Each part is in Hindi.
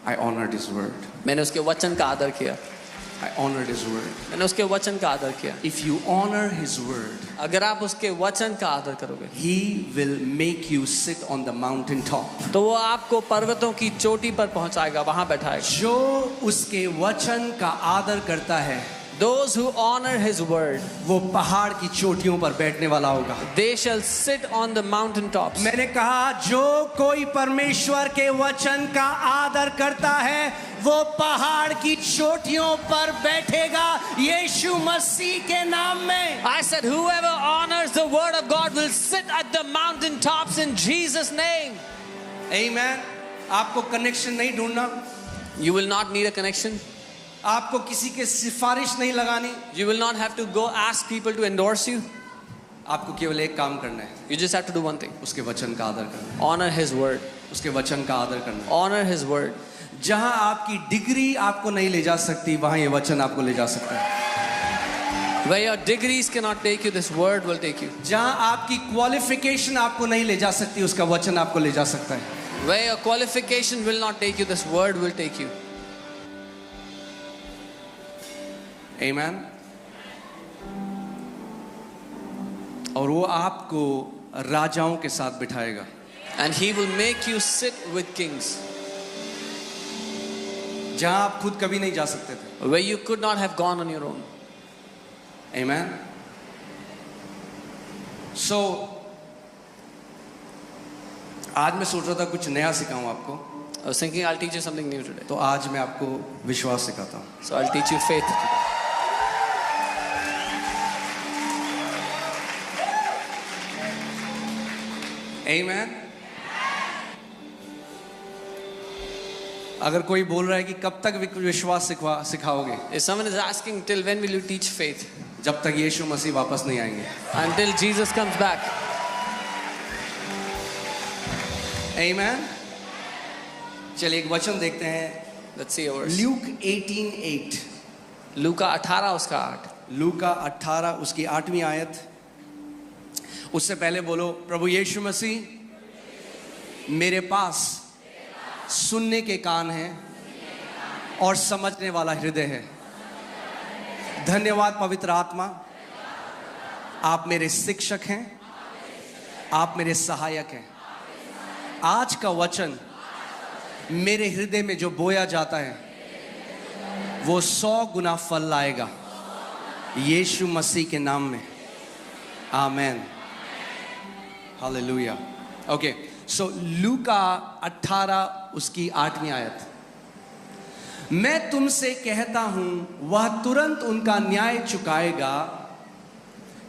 I honored his word. मैंने उसके वचन का आदर किया. I honored his word. मैंने उसके वचन का आदर किया. If you honor his word, अगर आप उसके वचन का आदर करोगे, he will make you sit on the mountain top. तो वो आपको पर्वतों की चोटी पर पहुंचाएगा, वहां बैठाएगा. जो उसके वचन का आदर करता है, Those who honor his word, वो पहाड़ की चोटियों पर बैठने वाला होगा. they shall sit on the mountain tops. मैंने कहा जो कोई परमेश्वर के वचन का आदर करता है वो पहाड़ की चोटियों पर बैठेगा यीशु मसीह के नाम में. I said, whoever honors the word of God will sit at the mountain tops in Jesus' name. Amen. आपको कनेक्शन नहीं ढूंढना, You will not need a connection. आपको किसी के सिफारिश नहीं लगानी, You will not have to go ask people to endorse you. आपको केवल एक काम करना है, You just have to do one thing. उसके वचन का आदर करना है. Honor his word. उसके वचन का आदर करना है. Honor his word. जहां आपकी डिग्री आपको नहीं ले जा सकती वहां ये वचन आपको ले जा सकता है. Where your degrees cannot take you, this word will take you. जहां आपकी क्वालिफिकेशन आपको नहीं ले जा सकती उसका वचन आपको ले जा सकता है. Where your qualification will not take you, this word will take you. Amen. और वो आपको राजाओं के साथ बिठाएगा. And he will make you sit with kings. जहां आप खुद कभी नहीं जा सकते थे. Where you could not have gone on your own. Amen. So आज मैं सोच रहा था कुछ नया सिखाऊं आपको. I was thinking I'll teach you something new today. तो आज मैं आपको विश्वास सिखाता हूं. So I'll teach you faith today. Amen. अगर कोई बोल रहा है कि कब तक विश्वास सिखाओगे, If someone is asking, till when will you teach faith? जब तक यीशु मसीह वापस नहीं आएंगे. Until Jesus comes back. Amen. चलिए एक वचन देखते हैं. Let's see a verse. Luke 18:8. लूका 18 उसका 8. लूका 18 उसकी 8वीं आयत. उससे पहले बोलो, प्रभु यीशु मसीह मेरे पास सुनने के कान हैं और समझने वाला हृदय है. धन्यवाद पवित्र आत्मा, आप मेरे शिक्षक हैं, आप मेरे सहायक हैं. आज का वचन मेरे हृदय में जो बोया जाता है वो 100 गुना फल लाएगा यीशु मसीह के नाम में. आमेन. हालेलुया. ओके, सो लूका 18 उसकी 8वीं आयत. मैं तुमसे कहता हूं वह तुरंत उनका न्याय चुकाएगा.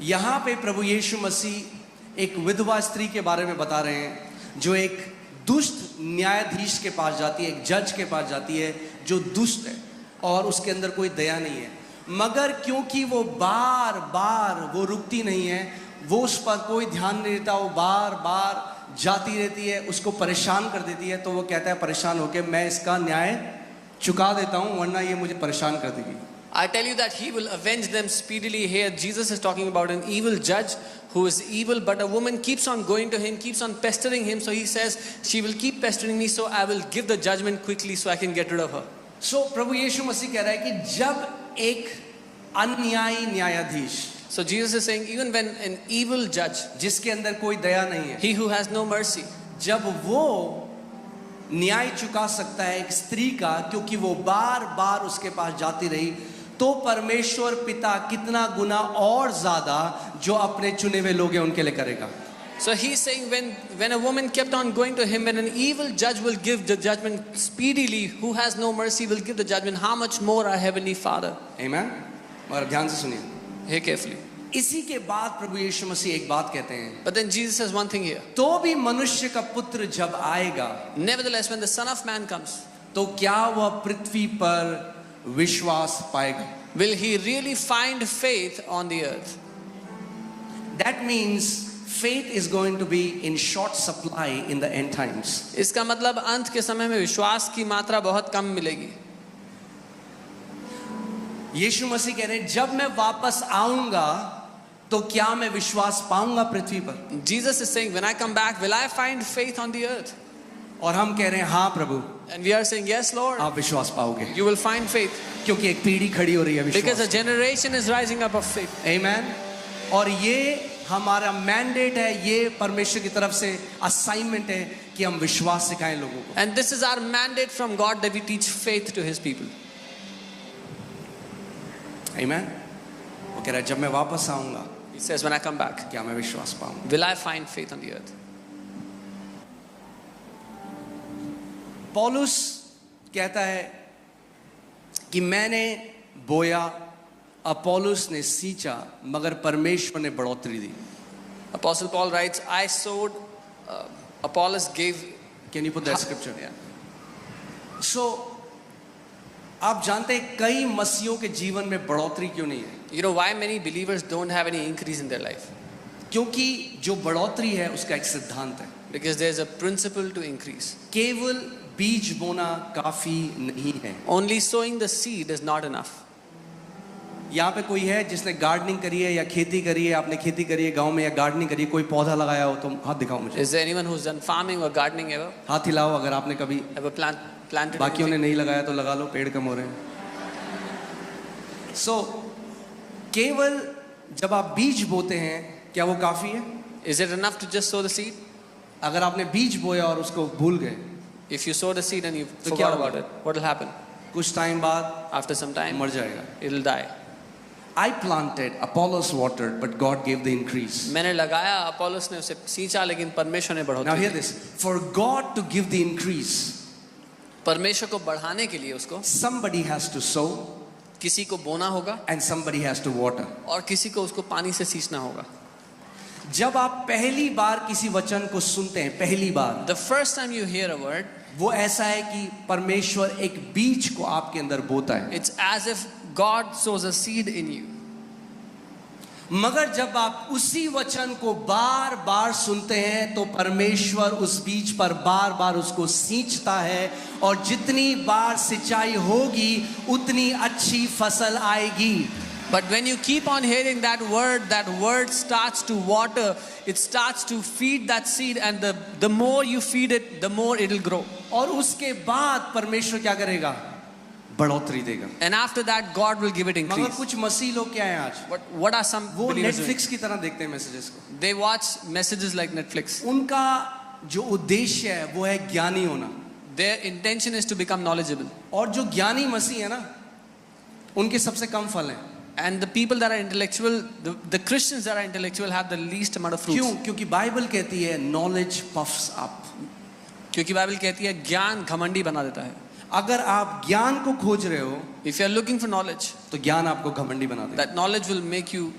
यहां पे प्रभु यीशु मसीह एक विधवा स्त्री के बारे में बता रहे हैं जो एक दुष्ट न्यायाधीश के पास जाती है, एक जज के पास जाती है जो दुष्ट है और उसके अंदर कोई दया नहीं है. मगर क्योंकि वो बार बार वो रुकती नहीं है, वो उस पर कोई ध्यान नहीं देता, वो बार बार जाती रहती है, उसको परेशान कर देती है. तो वो कहता है परेशान होकर, मैं इसका न्याय चुका देता हूं वरना ये मुझे परेशान कर देगी. I tell you that he will avenge them speedily. Here Jesus is talking about an evil judge who is evil, but a woman keeps on going to him, keeps on pestering him. So he says, she will keep pestering me, so I will give the judgment quickly so I can get rid of her. So प्रभु यीशु मसीह कह रहा है कि जब एक अन्यायी न्यायाधीश, So Jesus is saying, even when an evil judge, जिसके अंदर कोई दया नहीं है, he who has no mercy, जब वो न्याय चुका सकता है एक स्त्री का क्योंकि वो बार बार उसके पास जाती रही, तो परमेश्वर पिता कितना गुना और ज्यादा जो अपने चुने हुए लोग हैं उनके लिए करेगा. So he's saying when a woman kept on going to him, when an evil judge will give the judgment speedily, who has no mercy will give the judgment, how much more our heavenly Father. Amen. और ध्यान से सुनिए. Hear carefully. इसी के बाद प्रभु यीशु मसीह एक बात कहते हैं. But then Jesus says one thing here. तो भी मनुष्य का पुत्र जब आएगा, Nevertheless, when the Son of Man comes, तो क्या वह पृथ्वी पर विश्वास पाएगा? will he really find faith on the earth? That means faith is going to be in short supply in the end times. इसका मतलब अंत के समय में विश्वास की मात्रा बहुत कम मिलेगी. यीशु मसीह कह रहे हैं जब मैं वापस आऊंगा तो क्या मैं विश्वास पाऊंगा पृथ्वी पर? Jesus is saying, when I come back, will I find faith on the earth? और हम कह रहे हैं हाँ प्रभु, And we are saying, yes, Lord, आप विश्वास पाओगे, you will find faith. क्योंकि एक पीढ़ी खड़ी हो रही है Because a विश्वास। generation is rising up of faith. आमेन। और ये हमारा मैंडेट है, ये परमेश्वर की तरफ से असाइनमेंट है कि हम विश्वास सिखाएं लोगों को। And this is our mandate from God, that we teach faith to His people. आमेन। वो कह रहा है जब मैं वापस आऊंगा He says, when I come back, क्या मैं विश्वास पाऊंगा? will I find faith on the earth? पौलुस कहता है कि मैंने बोया, अपोलोस ने सींचा, मगर परमेश्वर ने बढ़ोतरी दी। Apostle Paul writes, I sowed, Apollos gave. Can you put that scripture? So आप जानते हैं कई मसीहों के जीवन में बढ़ोतरी क्यों नहीं है? You know why many believers don't have any increase in their life? क्योंकि जो बढ़ोतरी है उसका एक सिद्धांत है। Because there's a principle to increase. केवल बीज बोना काफी नहीं है। Only sowing the seed is not enough. यहाँ पे कोई है जिसने गार्डनिंग करी है या खेती करी है, आपने खेती करी है गांव में या गार्डनिंग करी है, कोई पौधा लगाया हो तो हाथ दिखाओ मुझे। Is there anyone who's done farming or gardening ever? हाथ हिलाओ अगर आपने कभी, Ever planted बाकियों ने anything? नहीं लगाया तो लगा लो, पेड़ कम हो रहे हैं। So केवल जब आप बीज बोते हैं क्या वो काफी है? Is it enough to just sow the seed? अगर आपने बीज बोया और उसको भूल गए, If you sow the seed and you तो क्या forgot about होगा? it, what will happen? कुछ टाइम बाद After some time, मर जाएगा। it'll die. I planted, Apollos watered, but God gave the increase. मैंने लगाया, अपोलोस ने उसे सींचा, लेकिन परमेश्वर ने Now बढ़ोतरी hear the. this. For God to give the increase, परमेश्वर को बढ़ाने के लिए उसको somebody has to sow किसी को बोना होगा and somebody has to water. और किसी को उसको पानी से सींचना होगा। जब आप पहली बार किसी वचन को सुनते हैं, पहली बार, The first time you hear a word, वो ऐसा है कि परमेश्वर एक बीज को आपके अंदर बोता है। it's as if God sows a seed in you. मगर जब आप उसी वचन को बार बार सुनते हैं तो परमेश्वर उस बीज पर बार बार उसको सींचता है, और जितनी बार सिंचाई होगी उतनी अच्छी फसल आएगी। But when you keep on hearing that word starts to water, it starts to feed that seed, and the more you feed it, the more it'll grow. और उसके बाद परमेश्वर क्या करेगा? बढ़ोतरी देगा। And after that, God will give it मगर increase. कुछ मसीह लोग क्या हैं आज? What are some वो believers doing? नेटफ्लिक्स की तरह देखते हैं मैसेजेस को। They watch messages like Netflix. उनका जो उद्देश्य है वो है ज्ञानी होना, Their intention is to become knowledgeable. और जो ज्ञानी मसीह है ना, उनके सबसे कम फल हैं। And the people that are intellectual, the Christians that are intellectual have the least amount of fruits. क्यों? क्योंकि बाइबल कहती है नॉलेज पफ्स अप। क्योंकि बाइबल कहती है ज्ञान घमंडी बना देता है। अगर आप ज्ञान को खोज रहे हो If you are looking for knowledge, तो ज्ञान आपको घमंडी बना देगा। that knowledge will make you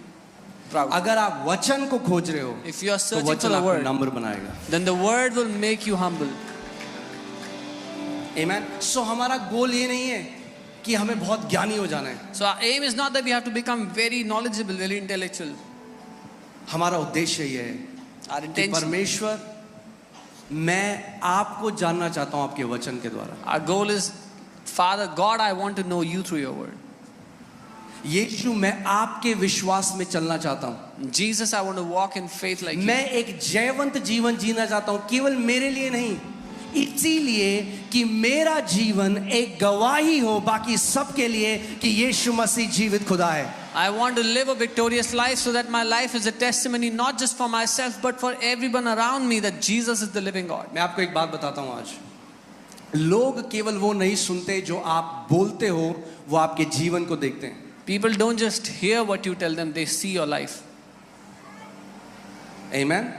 proud. अगर आप वचन को खोज रहे हो If you are तो searching for वचन the आपको word, नंबर बनाएगा। then the word will make you humble. आमेन। सो हमारा गोल ये नहीं है कि हमें बहुत ज्ञानी हो जाना है। So our aim is not that we have to become very knowledgeable, very intellectual. हमारा उद्देश्य ये है Our कि intention, परमेश्वर, मैं आपको जानना चाहता हूं आपके वचन के द्वारा। our goal is, Father God, I want to know you through your word. यीशु, मैं आपके विश्वास में चलना चाहता हूं। Jesus, I want to walk in faith like you. मैं एक जयवंत जीवन जीना चाहता हूं, केवल मेरे लिए नहीं, इसीलिए कि मेरा जीवन एक गवाही हो बाकी सबके लिए कि यीशु मसीह जीवित खुदा है। I want to live a victorious life so that my life is a testimony not just for myself but for everyone around me that Jesus is the living God. मैं आपको एक बात बताता हूं आज, लोग केवल वो नहीं सुनते जो आप बोलते हो, वो आपके जीवन को देखते हैं। People don't just hear what you tell them, they see your life. आमेन।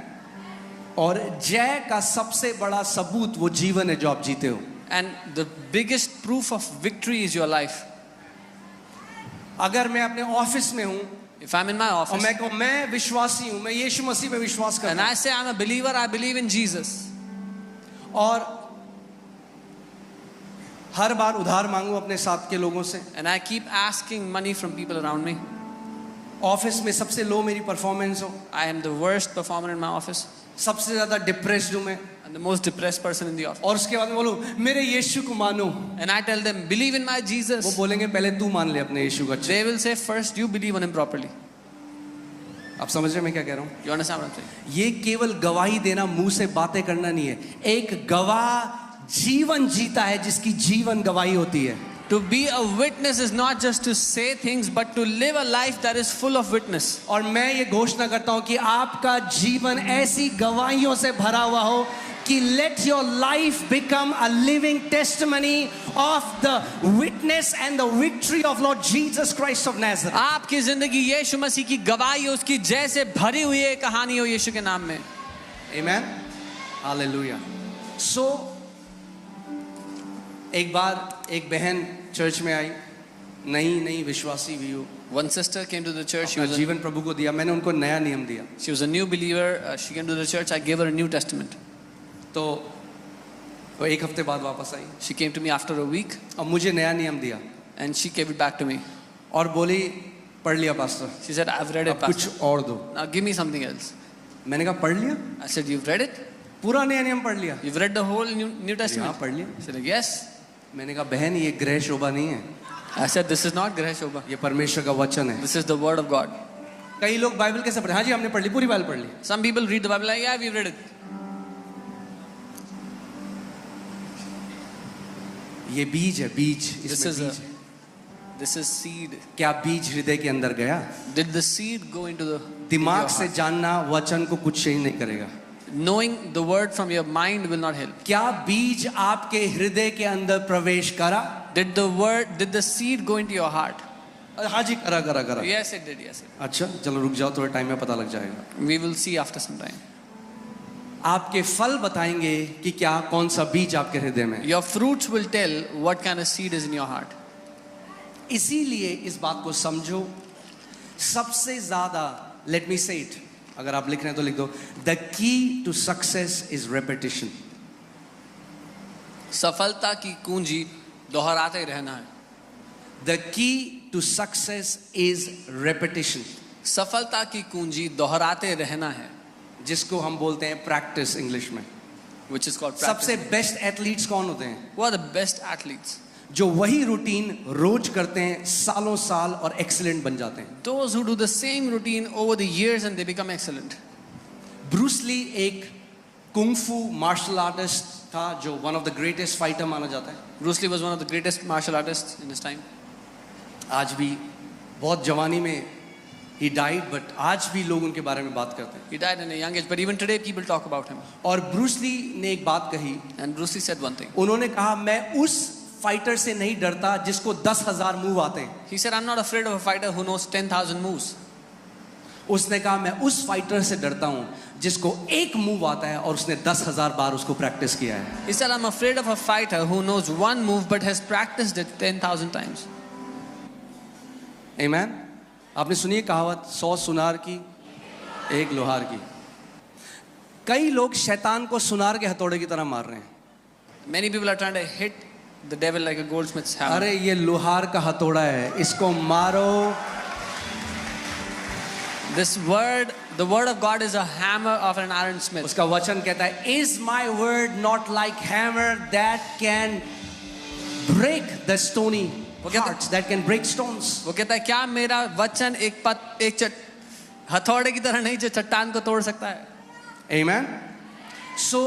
और जय का सबसे बड़ा सबूत वो जीवन है जो आप जीते हो। And the biggest proof of victory is your life. अगर मैं अपने ऑफिस में हूं If I'm in my और office मैं कहूं मैं विश्वासी हूं, मैं यीशु मसीह पे विश्वास and करता I say I'm a believer, I believe in Jesus, हूं, और हर बार उधार मांगू अपने साथ के लोगों से, and I keep asking money from people around me, office में सबसे लो मेरी परफॉर्मेंस हो, I am the worst performer in my office सबसे ज्यादा डिप्रेस्ड हूं मैं, and the most depressed person in the office, और उसके बाद मैं बोलूं मेरे यीशु को मानो, and I tell them believe in my वो Jesus, बोलेंगे पहले तू मान ले अपने यीशु को अच्छे। they will say first you believe on him properly. आप समझ रहे हैं मैं क्या कह रहा हूँ? You understand what I'm saying? ये केवल गवाही देना, मुंह से बातें करना नहीं है. एक गवाह जीवन जीता है जिसकी जीवन गवाही होती है. To be a witness is not just to say things, but to live a life that is full of witness. और मैं ये घोषणा करता हूं कि आपका जीवन ऐसी गवाहियों से भरा हुआ हो कि let your life become a living testimony of the witness and the victory of Lord Jesus Christ of Nazareth. आपकी जिंदगी यीशु मसीह की गवाही उसकी जैसे भरी हुई है कहानी हो यीशु के नाम में. Amen. Hallelujah. So एक बार एक बहन चर्च में आई, नई विश्वासी भी हो, One sister came to the church. She अपना was जीवन प्रभु को दिया. मैंने उनको नया नियम दिया. a new believer. She came to the church. I gave her a New Testament. तो वो एक हफ्ते बाद वापस आई She came to me after a week और मुझे नया नियम दिया and she gave it back to me. और बोली पढ़ लिया pastor, She said, I've read it, अब Pastor. कुछ और दो. Now give me something else. मैंने कहा पढ़ लिया, I said, you've read it? पूरा नया नियम पढ़ लिया. You've read the whole New हाँ Testament? पढ़ लिया. She said, yes. मैंने कहा बहन ये ग्रह शोभा नहीं है, I said, this is not Greh Shobha. ये परमेश्वर का वचन है. This is the word of God. कई लोग बाइबल कैसे पढ़े? हाँ जी हमने पढ़ ली, पूरी बाइबल पढ़ ली. Some people read the Bible like, yeah, we've read it. ये बीज है, बीज. This इसमें is बीज है. this is seed. क्या बीज हृदय के अंदर गया? Did the seed go into the दिमाग into से your heart? जानना वचन को कुछ चेंज नहीं करेगा. Knowing the word from your mind will not help. क्या बीज आपके हृदय के अंदर प्रवेश करा? Did the seed go into your heart? हाँ जी करा. Yes, it did. Yes, it अच्छा चलो रुक जाओ, थोड़े टाइम में पता लग जाएगा. did. We will see after some time. आपके फल बताएंगे कि क्या कौन सा बीज आपके हृदय में है. Your fruits will tell what kind of seed is in your heart. इसीलिए इस बात को समझो, सबसे ज्यादा, लेट मी से इट, अगर आप लिख रहे हैं तो लिख दो, the key to success is repetition. सफलता की कुंजी दोहराते रहना है. The key to success is repetition, सफलता की कुंजी दोहराते रहना है, जिसको हम बोलते हैं प्रैक्टिस इंग्लिश में. which is called सबसे practice. बेस्ट एथलीट्स कौन होते हैं? Who are the best athletes? जो वही रूटीन रोज करते हैं सालों साल और एक्सीलेंट बन जाते हैं. Those who do the same routine over the years and they become excellent. Bruce Lee एक कुंग-फू मार्शल आर्टिस्ट था जो one of the greatest fighter माना जाता है. Bruce Lee was one of the greatest martial artists in his time. आज भी बहुत जवानी में he died, but आज भी लोग उनके बारे में बात करते हैं. He died in a young age, but even today people talk about him. और ब्रूस ली ने एक बात कही, And Bruce Lee said one thing. उन्होंने कहा मैं उस फाइटर से नहीं डरता जिसको 10,000 मूव आते हैं. He said, I'm not afraid of a fighter who knows 10,000 moves. उसने कहा मैं उस फाइटर से डरता हूं जिसको एक मूव आता है और उसने 10,000 बार उसको प्रैक्टिस किया है. He said, I'm afraid of a fighter who knows one move but has practiced it 10,000 times. आमेन. आपने सुनी है कहावत 100 सुनार की एक लोहार की. कई लोग शैतान को सुनार के हथौड़े की तरह मार रहे हैं. Many people are trying to hit the devil like a goldsmith's hammer. अरे ये लोहार का हथौड़ा है, इसको मारो. This word, the word of God is a hammer of an iron smith. उसका वचन कहता है, Is my word not like hammer that can break the stony hearts, that can break stones? वो कहता है क्या मेरा वचन एक हथौड़े की तरह नहीं जो चट्टान को तोड़ सकता है. Amen. So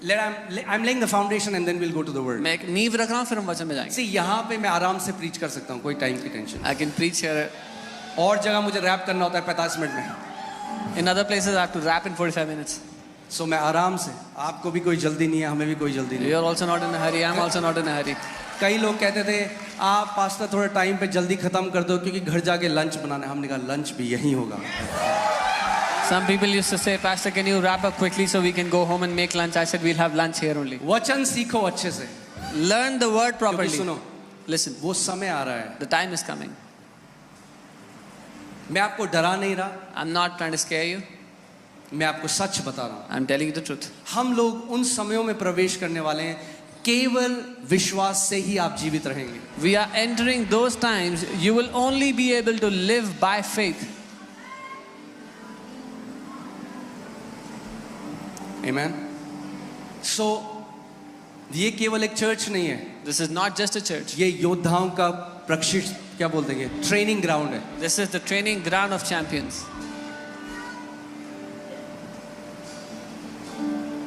I'm laying the foundation and then we'll go to the word. मैं एक नींव रख रहा हूँ फिर हम वचन में जाएंगे. See यहाँ पे मैं आराम से प्रीच कर सकता हूँ, कोई टाइम की tension. I can preach here. और जगह मुझे रैप करना होता है 45 मिनट में. In other places I have to rap in 45 minutes. So मैं आराम से, आपको भी कोई जल्दी नहीं है, हमें भी कोई जल्दी नहीं You है. are also not in a hurry. I am also not in a hurry. कई लोग कहते थे आप पास्टर थोड़े टाइम पे जल्दी खत्म कर दो क्योंकि घर जाके लंच बनाना है. हमने कहा लंच भी यहीं होगा. Some people used to say, Pastor, can you wrap up quickly so we can go home and make lunch? I said, we'll have lunch here only. वचन सीखो अच्छे से. Learn the word क्योंकि properly. सुनो, Listen, वो समय आ रहा है. the time is coming. मैं आपको डरा नहीं रहा, I'm not trying to scare you. मैं आपको सच बता रहा हूँ. I'm telling you the truth. हम लोग उन समयों में प्रवेश करने वाले हैं, केवल विश्वास से ही आप जीवित रहेंगे. We are entering those times. You will only be able to live by faith. Amen. So ये केवल एक चर्च नहीं है, This is not just a church. ये योद्धाओं का प्रशिक्षण क्या बोलते हैं, ट्रेनिंग ग्राउंड है. This is the training ground of champions.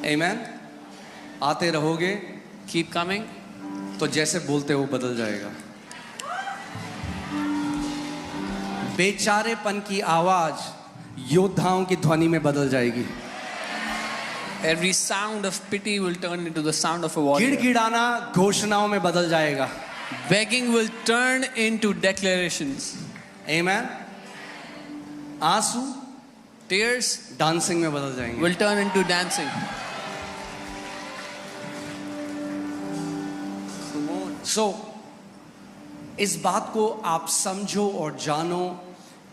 आमेन। आते रहोगे keep coming, तो जैसे बोलते हो बदल जाएगा। बेचारेपन की आवाज योद्धाओं की ध्वनि में बदल जाएगी। every sound of pity will turn into the sound of a warrior. गिड़गिड़ाना घोषणाओं में बदल जाएगा। Begging will turn into declarations. आमेन। आंसू Tears डांसिंग में बदल जाएंगे। will turn into dancing. सो इस बात को आप समझो और जानो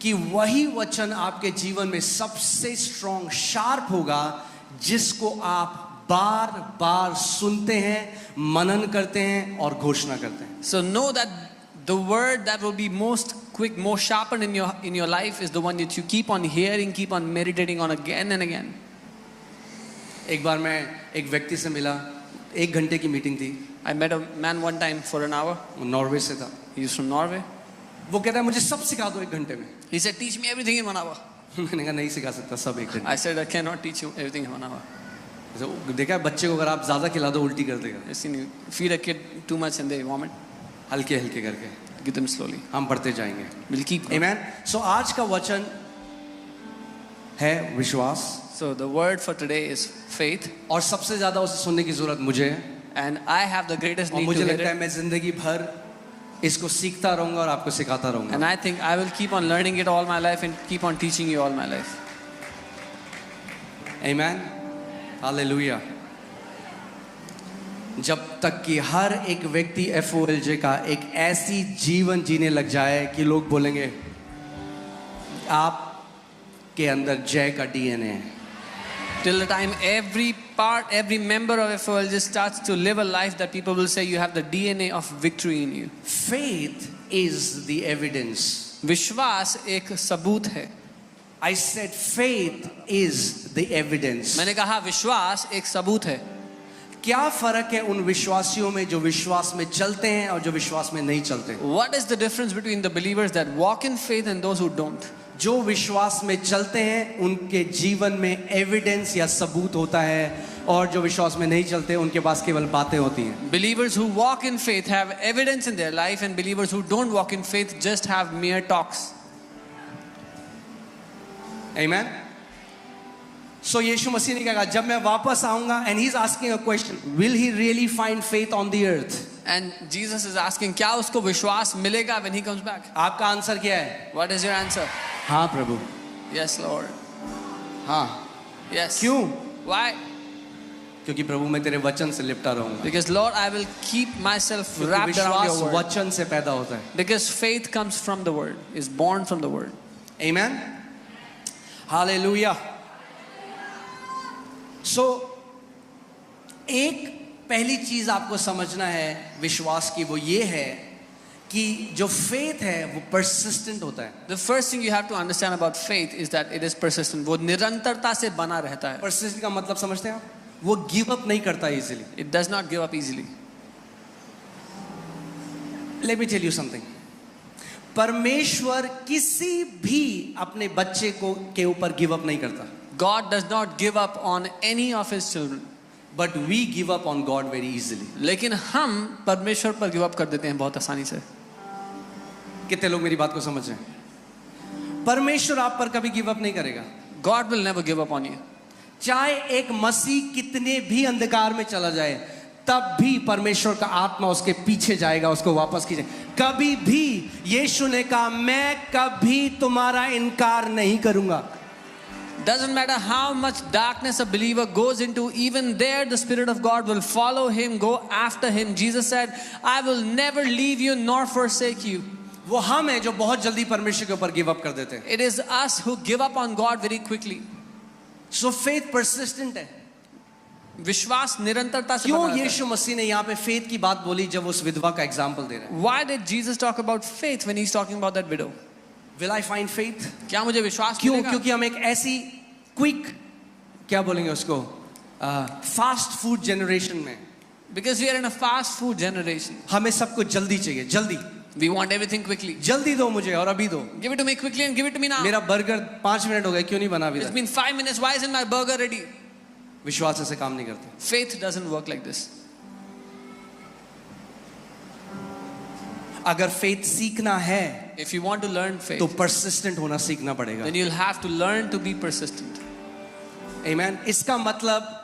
कि वही वचन आपके जीवन में सबसे स्ट्रॉन्ग शार्प होगा जिसको आप बार बार सुनते हैं, मनन करते हैं और घोषणा करते हैं। So know that the word that will be most quick, more sharpened in your life is the one that you keep on hearing, keep on meditating on again and again. एक बार मैं एक व्यक्ति से मिला, 1 घंटे की मीटिंग थी। I met a man one time for an hour. वो नॉर्वे से था। He is from Norway. वो कहता है मुझे सब सिखा दो 1 घंटे में। He said, teach me everything in 1 hour. मैंने कहा नहीं सिखा सकता सब 1 घंटे। I said, I cannot teach you everything in 1 hour. देखा है बच्चे को अगर आप ज्यादा खिला दो उल्टी कर देगा। You seen you feed a kid too much and they vomit. हल्के हल्के करके Give them slowly. हम बढ़ते जाएंगे। We'll keep going. आमेन। सो आज का वचन है विश्वास, So the word for today is faith, और सबसे ज्यादा उसे सुनने की जरूरत मुझे है। and I have the greatest और need मुझे to hear लगता है it. मैं जिंदगी भर इसको सीखता रहूंगा और आपको सिखाता रहूंगा। And I think I will keep on learning it all my life and keep on teaching you all my life. Amen. Hallelujah. जब तक कि हर एक व्यक्ति FOLJ का एक ऐसी जीवन जीने लग जाए कि लोग बोलेंगे आप के अंदर जय का DNA है। Till the time every member of FOLJ starts to live a life that people will say you have the DNA of victory in you. Faith is the evidence. विश्वास एक सबूत है। I said faith is the evidence. मैंने कहा विश्वास एक सबूत है। क्या फर्क है उन विश्वासियों में जो विश्वास में चलते हैं और जो विश्वास में नहीं चलते? What is the difference between the believers that walk in faith and those who don't? जो विश्वास में चलते हैं उनके जीवन में एविडेंस या सबूत होता है, और जो विश्वास में नहीं चलते उनके पास केवल बातें होती हैं। Believers who walk in faith have evidence in their life, and believers who don't walk in faith just have mere talks. Amen. So यीशु मसीह ने कहा जब मैं वापस आऊंगा, and he's asking a question, will he really find faith on the earth? And Jesus is asking, क्या उसको विश्वास मिलेगा when he comes back? आपका आंसर क्या है? What is your answer? हाँ प्रभु। Yes, Lord. हाँ। Yes. क्यों? Why? क्योंकि प्रभु मैं तेरे वचन से लिपटा रहूंगा। Because Lord, I will keep myself क्योंकि wrapped around विश्वास your word. वचन से पैदा होता है। Because faith comes from the word, is born from the word. Amen. Hallelujah. So एक पहली चीज आपको समझना है विश्वास की, वो ये है कि जो फेथ है वो persistent होता है। The first thing you have to understand about faith is that it is persistent. वो निरंतरता से बना रहता है. Persistent का मतलब समझते हैं आप? वो गिव अप नहीं करता easily. It does not give up easily. Let me tell you something. परमेश्वर किसी भी अपने बच्चे को के ऊपर गिव अप नहीं करता। God does not give up on any of his children. But we give up on God very easily. लेकिन हम परमेश्वर पर गिव अप कर देते हैं बहुत आसानी से। कितने लोग मेरी बात को समझ रहे हैं? परमेश्वर आप पर कभी गिव अप नहीं करेगा। God will never give up on you. चाहे एक मसीह कितने भी अंधकार में चला जाए, तब भी परमेश्वर का आत्मा उसके पीछे जाएगा, उसको वापस खींचेगा। कभी भी यीशु ने कहा मैं कभी तुम्हारा इनकार नहीं करूंगा। Doesn't matter how much darkness a believer goes into, even there the Spirit of God will follow him, go after him. Jesus said, I will never leave you nor forsake you. वो हम हैं जो बहुत जल्दी परमेश्वर के ऊपर गिव अप कर देते हैं। It is us who give up on God very quickly. So faith persistent है। विश्वास निरंतरता से क्यों बना रहता है। यीशु मसीह ने यहाँ पे फेथ की बात बोली जब उस विधवा का एग्जाम्पल दे रहे हैं? Why did Jesus talk about faith when he's talking about that widow? Will I find faith? क्या मुझे विश्वास क्यों? मिलेगा? क्योंकि हम एक ऐसी क्विक, क्या बोलेंगे उसको, फास्ट फूड जनरेशन में, Because we are in a fast food generation. हमें सब कुछ जल्दी चाहिए, जल्दी We want everything quickly. जल्दी दो मुझे और अभी दो। Give it to me quickly and give it to me now. मेरा बर्गर 5 मिनट हो गए, क्यों नहीं बना अभी It's तक? been 5 minutes. Why isn't my burger ready? विश्वास ऐसे काम नहीं करते. Faith doesn't work like this. अगर फेथ सीखना है If you want to learn faith, तो persistent होना सीखना पड़ेगा. then you'll have to learn to be persistent. Amen. इसका मतलब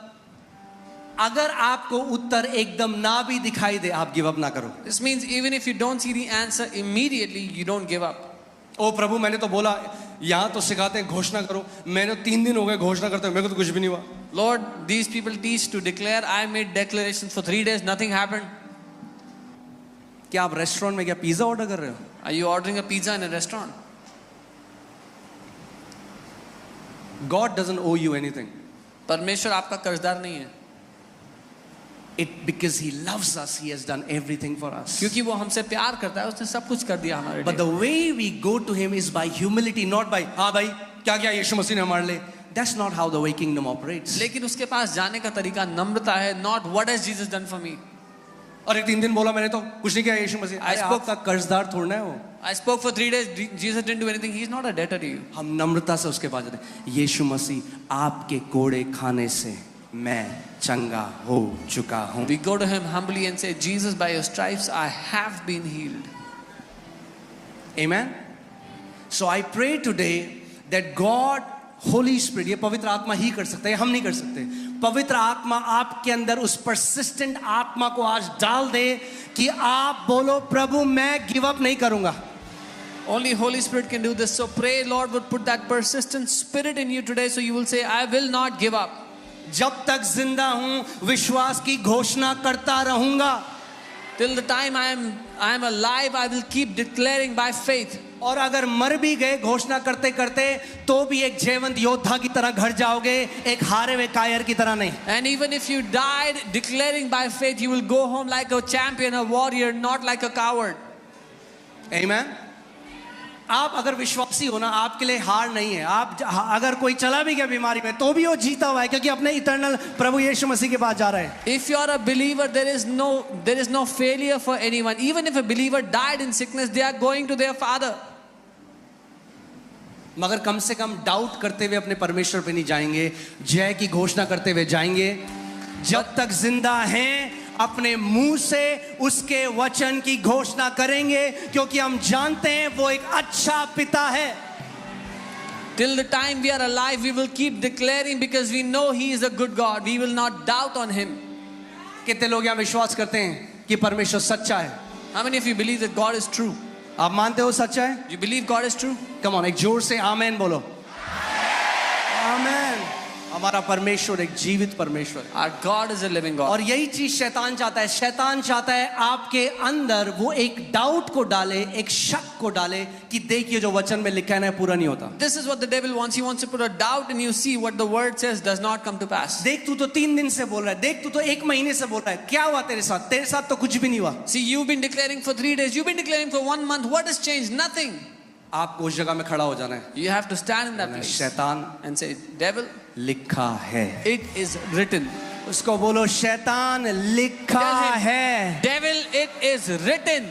अगर आपको उत्तर एकदम ना भी दिखाई दे, आप गिव अप ना करो. This means even if you don't see the answer immediately, you don't give up. ओ प्रभु, मैंने तो बोला, यहाँ तो सिखाते हैं घोषणा करो, मैंने 3 दिन हो गए घोषणा करते हुए, मेरे को तो कुछ भी नहीं हुआ. Lord, these people teach to declare. I made declarations for 3 days, nothing happened. क्या आप रेस्टोरेंट में क्या पिज्जा ऑर्डर कर रहे हो? Are you ordering a pizza in a restaurant? God doesn't owe you anything. परमेश्वर आपका कर्जदार नहीं है. It because He loves us, He has done everything for us. क्योंकि वो हमसे प्यार करता है, उसने सब कुछ कर दिया हमारे But लिए. the way we go to Him is by humility, not by हाँ भाई क्या क्या यीशु मसीह ने हमारे लिए. That's not how the way kingdom operates. लेकिन उसके पास जाने का तरीका नम्रता है. Not what has Jesus done for me. अरे 3 दिन बोला, मैंने तो कुछ नहीं किया यीशु मसीह. I spoke- आपका कर्जदार थोड़ना है वो. I spoke for 3 days. Jesus didn't do anything. He's not a debtor to you. हम नम्रता से उसके पास जाते हैं. यीशु मसीह आपके कोड़े खाने से मैं चंगा हो चुका हूं. We go to him humbly and say, Jesus, by your stripes I have been healed. Amen. So I pray today that God, Holy Spirit, ये पवित्र आत्मा ही कर सकता है, हम नहीं कर सकते. पवित्र आत्मा आपके अंदर उस persistent आत्मा को आज डाल दे कि आप बोलो, प्रभु मैं गिव अप नहीं करूंगा. Only Holy Spirit can do this. So pray, Lord would put that persistent spirit in you today, so you will say, I will not give up. जब तक जिंदा हूं विश्वास की घोषणा करता रहूंगा. Till the time I am alive, I will keep declaring by faith. और अगर मर भी गए घोषणा करते करते तो भी एक जीवंत योद्धा की तरह घर जाओगे, एक हारे हुए कायर की तरह नहीं. And even if you died declaring by faith, you will go home like a champion, a warrior, not like a coward. Amen. आप अगर विश्वासी हो ना, आपके लिए हार नहीं है. आप अगर कोई चला भी गया बीमारी में तो भी वो जीता हुआ है, क्योंकि अपने इटर्नल प्रभु यीशु मसीह के पास जा रहा है. If you are a believer, there is no failure for anyone. Even if a believer died in sickness, they are going to their Father. मगर कम से कम डाउट करते हुए अपने परमेश्वर पे नहीं जाएंगे, जय की घोषणा करते हुए जाएंगे. जब तक जिंदा हैं अपने मुंह से उसके वचन की घोषणा करेंगे, क्योंकि हम जानते हैं वो एक अच्छा पिता है. Till the time we are alive, we will keep declaring because we know He is a good God. We will not doubt on Him. कितने लोग यहाँ विश्वास करते हैं कि परमेश्वर सच्चा है? How many of you believe that God is true? आप मानते हो सच्चा है? You believe God is true? Come on, एक जोर से आमेन बोलो. आमेन. हमारा परमेश्वर एक जीवित परमेश्वर है. Our God is a living God. और यही चीज शैतान चाहता है. शैतान चाहता है आपके अंदर वो एक डाउट को डाले, एक शक को डाले कि देखिए जो वचन में लिखा है ना पूरा नहीं होता. This is what the devil wants. He wants to put a doubt in you. See what the word says does not come to pass. देख तू तो 3 दिन से बोल रहा है, देख तू तो 1 महीने से बोल रहा है, क्या हुआ तेरे साथ? तेरे साथ तो कुछ भी नहीं हुआ. See, you've been declaring for 3 days. You've been declaring for 1 month. What has changed? Nothing. आपको उस जगह में खड़ा हो जाना है. You have to stand in that place शैतान and say, devil, लिखा है. it is written. उसको बोलो, शैतान लिखा Tell him, है. devil, it is written.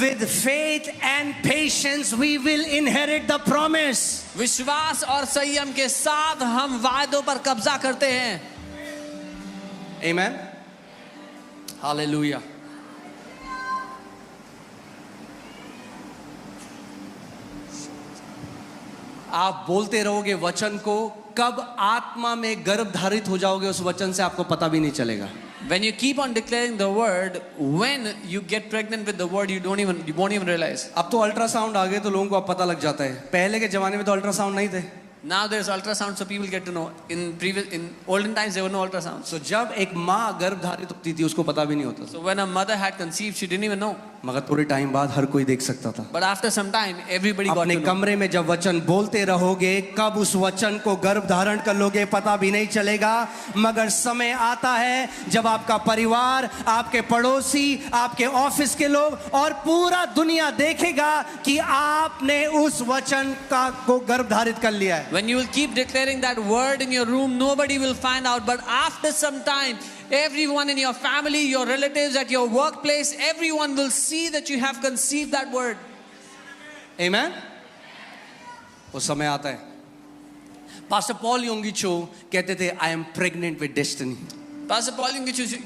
With faith and patience we will inherit the promise. विश्वास और संयम के साथ हम वायदों पर कब्जा करते हैं. Amen. Hallelujah. आप बोलते रहोगे वचन को, कब आत्मा में गर्भ धारित हो जाओगे उस वचन से आपको पता भी नहीं चलेगा. When you keep on declaring the word, when you get pregnant with the word, you won't even realize. अब तो अल्ट्रासाउंड आ गए तो लोगों को अब पता लग जाता है. पहले के जमाने में तो अल्ट्रासाउंड नहीं थे. Now there's ultrasound, so people get to know. In olden times there were no ultrasounds. So जब एक माँ गर्भ धारित होती थी उसको पता भी नहीं होता था. So when a mother had conceived, she didn't even know. मगर थोड़े टाइम बाद हर कोई देख सकता था. But after some time, everybody got अपने to know. कमरे में जब वचन बोलते रहोगे, कब उस वचन को गर्भ धारण कर लोगे पता भी नहीं चलेगा. मगर समय आता है जब आपका परिवार, आपके पड़ोसी, आपके ऑफिस के लोग और पूरा दुनिया देखेगा कि आपने उस वचन का को गर्भ धारित कर लिया है. When you will keep declaring that word in your room, nobody will find out. But after some time, everyone in your family, your relatives, at your workplace, everyone will see that you have conceived that word. Amen. वो समय आता है. पास्टर पॉल योंगी चो कहते थे I am pregnant with destiny. Pastor Paul